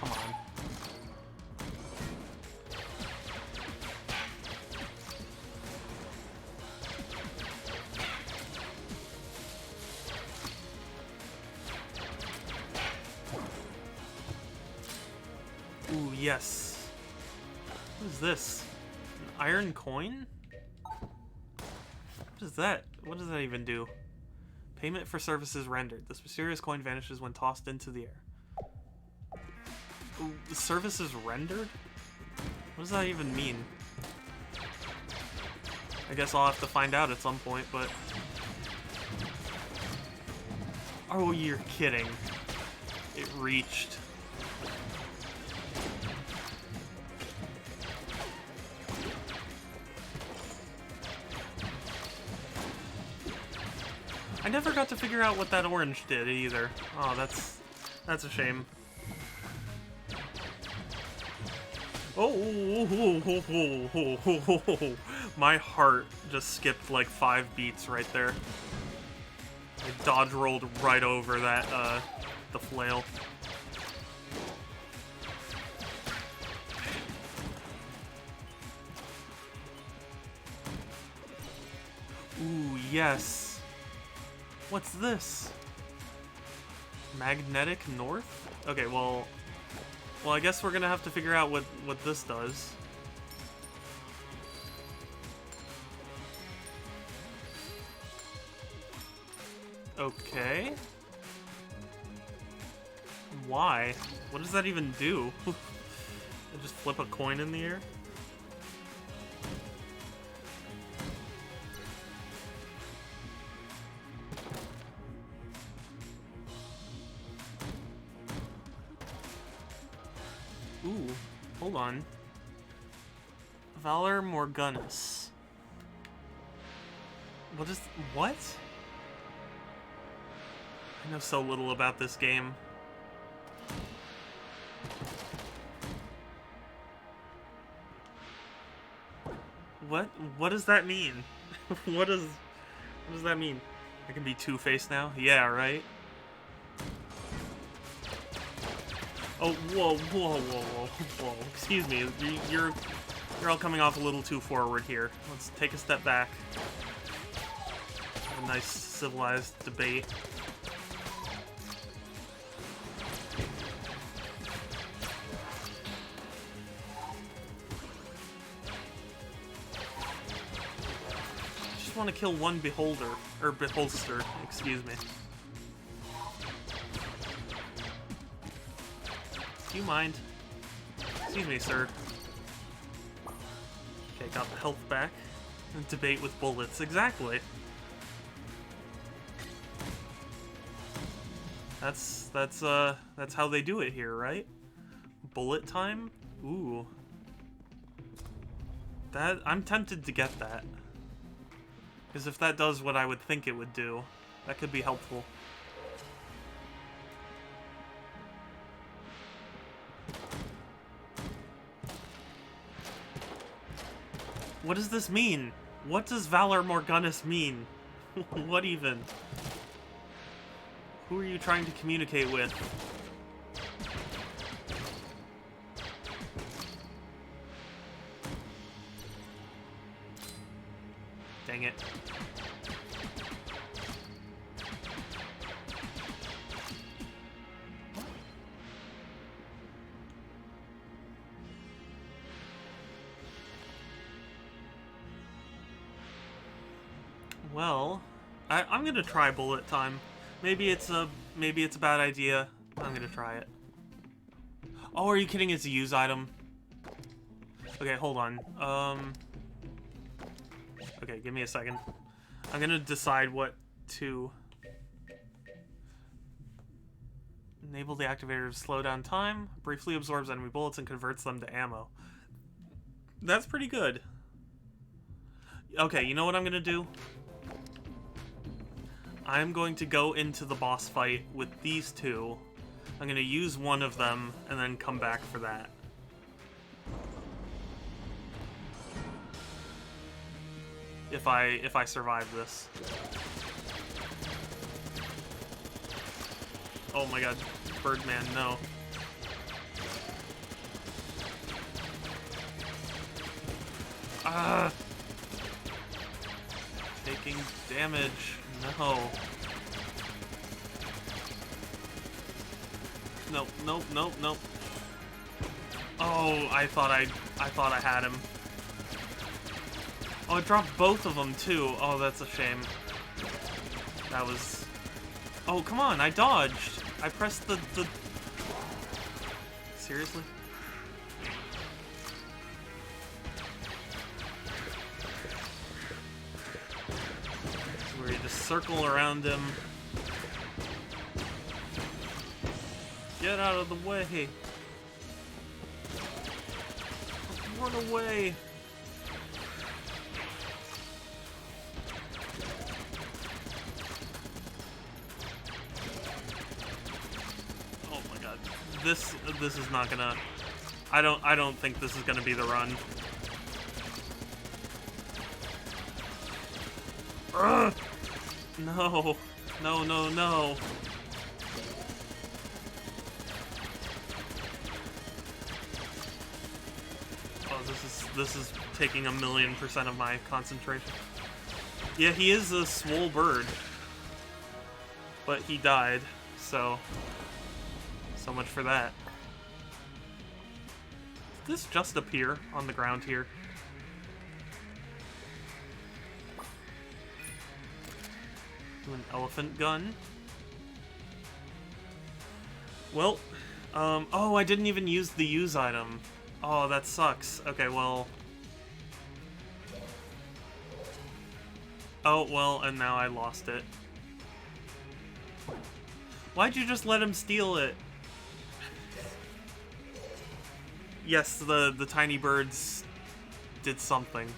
Come on. Ooh, yes. What is this? An iron coin? is that? What does that even do? Payment for services rendered. This mysterious coin vanishes when tossed into the air. Ooh, the services rendered? What does that even mean? I guess I'll have to find out at some point, but... Oh, you're kidding. It reached. I never got to figure out what that orange did either. Oh, that's a shame. Oh, my heart just skipped like 5 beats right there. I dodge rolled right over that, the flail. Ooh, yes. What's this? Magnetic North? Okay, well, I guess we're gonna have to figure out what this does. Okay. Why? What does that even do? I just flip a coin in the air? Ooh, hold on. Valor Morgunus. What? I know so little about this game. What does that mean? What does that mean? I can be Two-Faced now? Yeah, right? Oh, whoa. Excuse me. You're all coming off a little too forward here. Let's take a step back. Have a nice civilized debate. I just want to kill one beholder, or beholster, excuse me. Do you mind? Excuse me, sir. Okay, got the health back. Debate with bullets, exactly. That's how they do it here, right? Bullet time? Ooh. I'm tempted to get that. Because if that does what I would think it would do, that could be helpful. What does this mean? What does Valor Morgunus mean? What even? Who are you trying to communicate with? Dang it. Well, I'm gonna try bullet time. Maybe it's a bad idea. I'm gonna try it. Oh, are you kidding? It's a use item. Okay, hold on. Okay, give me a second. I'm gonna decide what to... Enable the activator to slow down time, briefly absorbs enemy bullets, and converts them to ammo. That's pretty good. Okay, you know what I'm gonna do? I'm going to go into the boss fight with these two. I'm gonna use one of them, and then come back for that. If I survive this. Oh my god, Birdman, no. Ah! Taking damage. No. Nope. Oh, I thought I had him. Oh, it dropped both of them, too. Oh, that's a shame. That was... Oh, come on, I dodged. I pressed the... Seriously? Where you just circle around him. Get out of the way. Run away. Oh my god. This is not gonna... I don't think this is gonna be the run. Ugh! No. No, no, no. Oh, this is taking 1,000,000% of my concentration. Yeah, he is a swole bird. But he died, so much for that. Did this just appear on the ground here? An elephant gun. Well, oh, I didn't even use the use item. Oh, that sucks. Okay, well... Oh, well, and now I lost it. Why'd you just let him steal it? Yes, the tiny birds did something.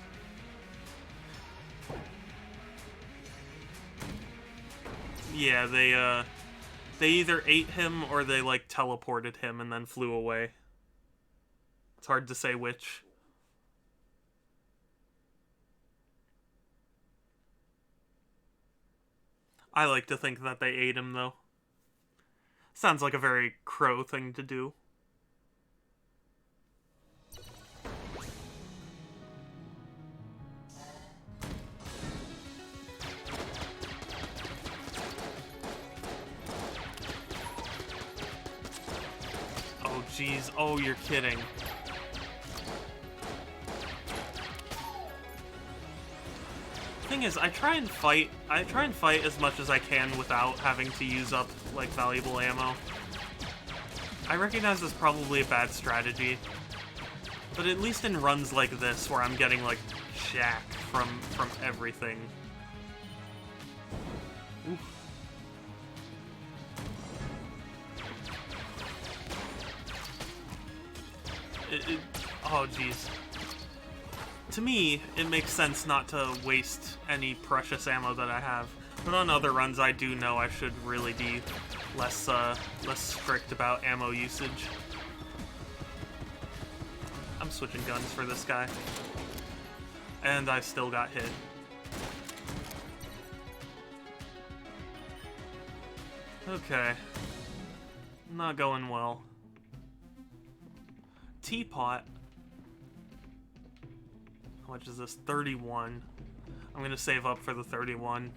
Yeah, they either ate him or they, like, teleported him and then flew away. It's hard to say which. I like to think that they ate him, though. Sounds like a very crow thing to do. Oh, jeez. Oh, you're kidding. Thing is, I try and fight as much as I can without having to use up, like, valuable ammo. I recognize that's probably a bad strategy, but at least in runs like this, where I'm getting, like, jack from everything. Oof. Oh, jeez. To me, it makes sense not to waste any precious ammo that I have. But on other runs, I do know I should really be less strict about ammo usage. I'm switching guns for this guy. And I still got hit. Okay. Not going well. Teapot. How much is this? 31. I'm gonna save up for the 31.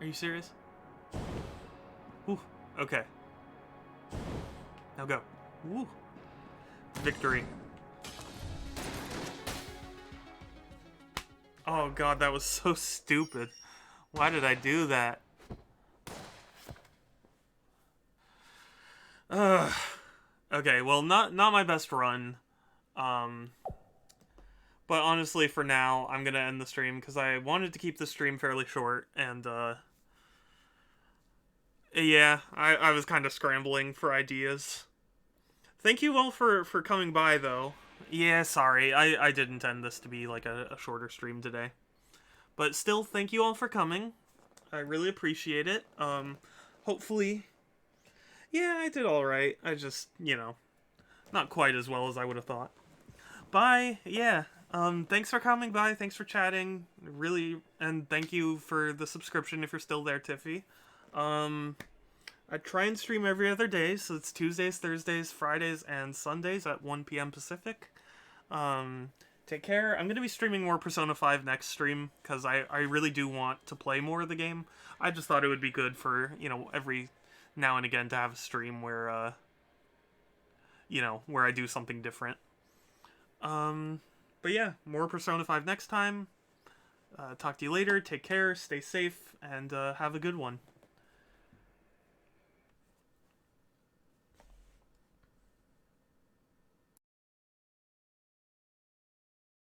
Are you serious? Ooh, okay. Now go. Woo. Victory. Oh god, that was so stupid. Why did I do that? Okay, well, not my best run. But honestly, for now, I'm gonna end the stream, because I wanted to keep the stream fairly short, and, yeah, I was kind of scrambling for ideas. Thank you all for coming by, though. Yeah, sorry, I didn't intend this to be, like, a shorter stream today. But still, thank you all for coming. I really appreciate it. Hopefully... Yeah, I did alright. I just, you know, not quite as well as I would have thought. Bye, yeah. Thanks for coming by, thanks for chatting, really, and thank you for the subscription if you're still there, Tiffy. I try and stream every other day, so it's Tuesdays, Thursdays, Fridays, and Sundays at 1 p.m. Pacific. Take care. I'm going to be streaming more Persona 5 next stream, because I really do want to play more of the game. I just thought it would be good for, you know, every now and again to have a stream where, where I do something different. But yeah, more Persona 5 next time. Talk to you later. Take care. Stay safe, and have a good one.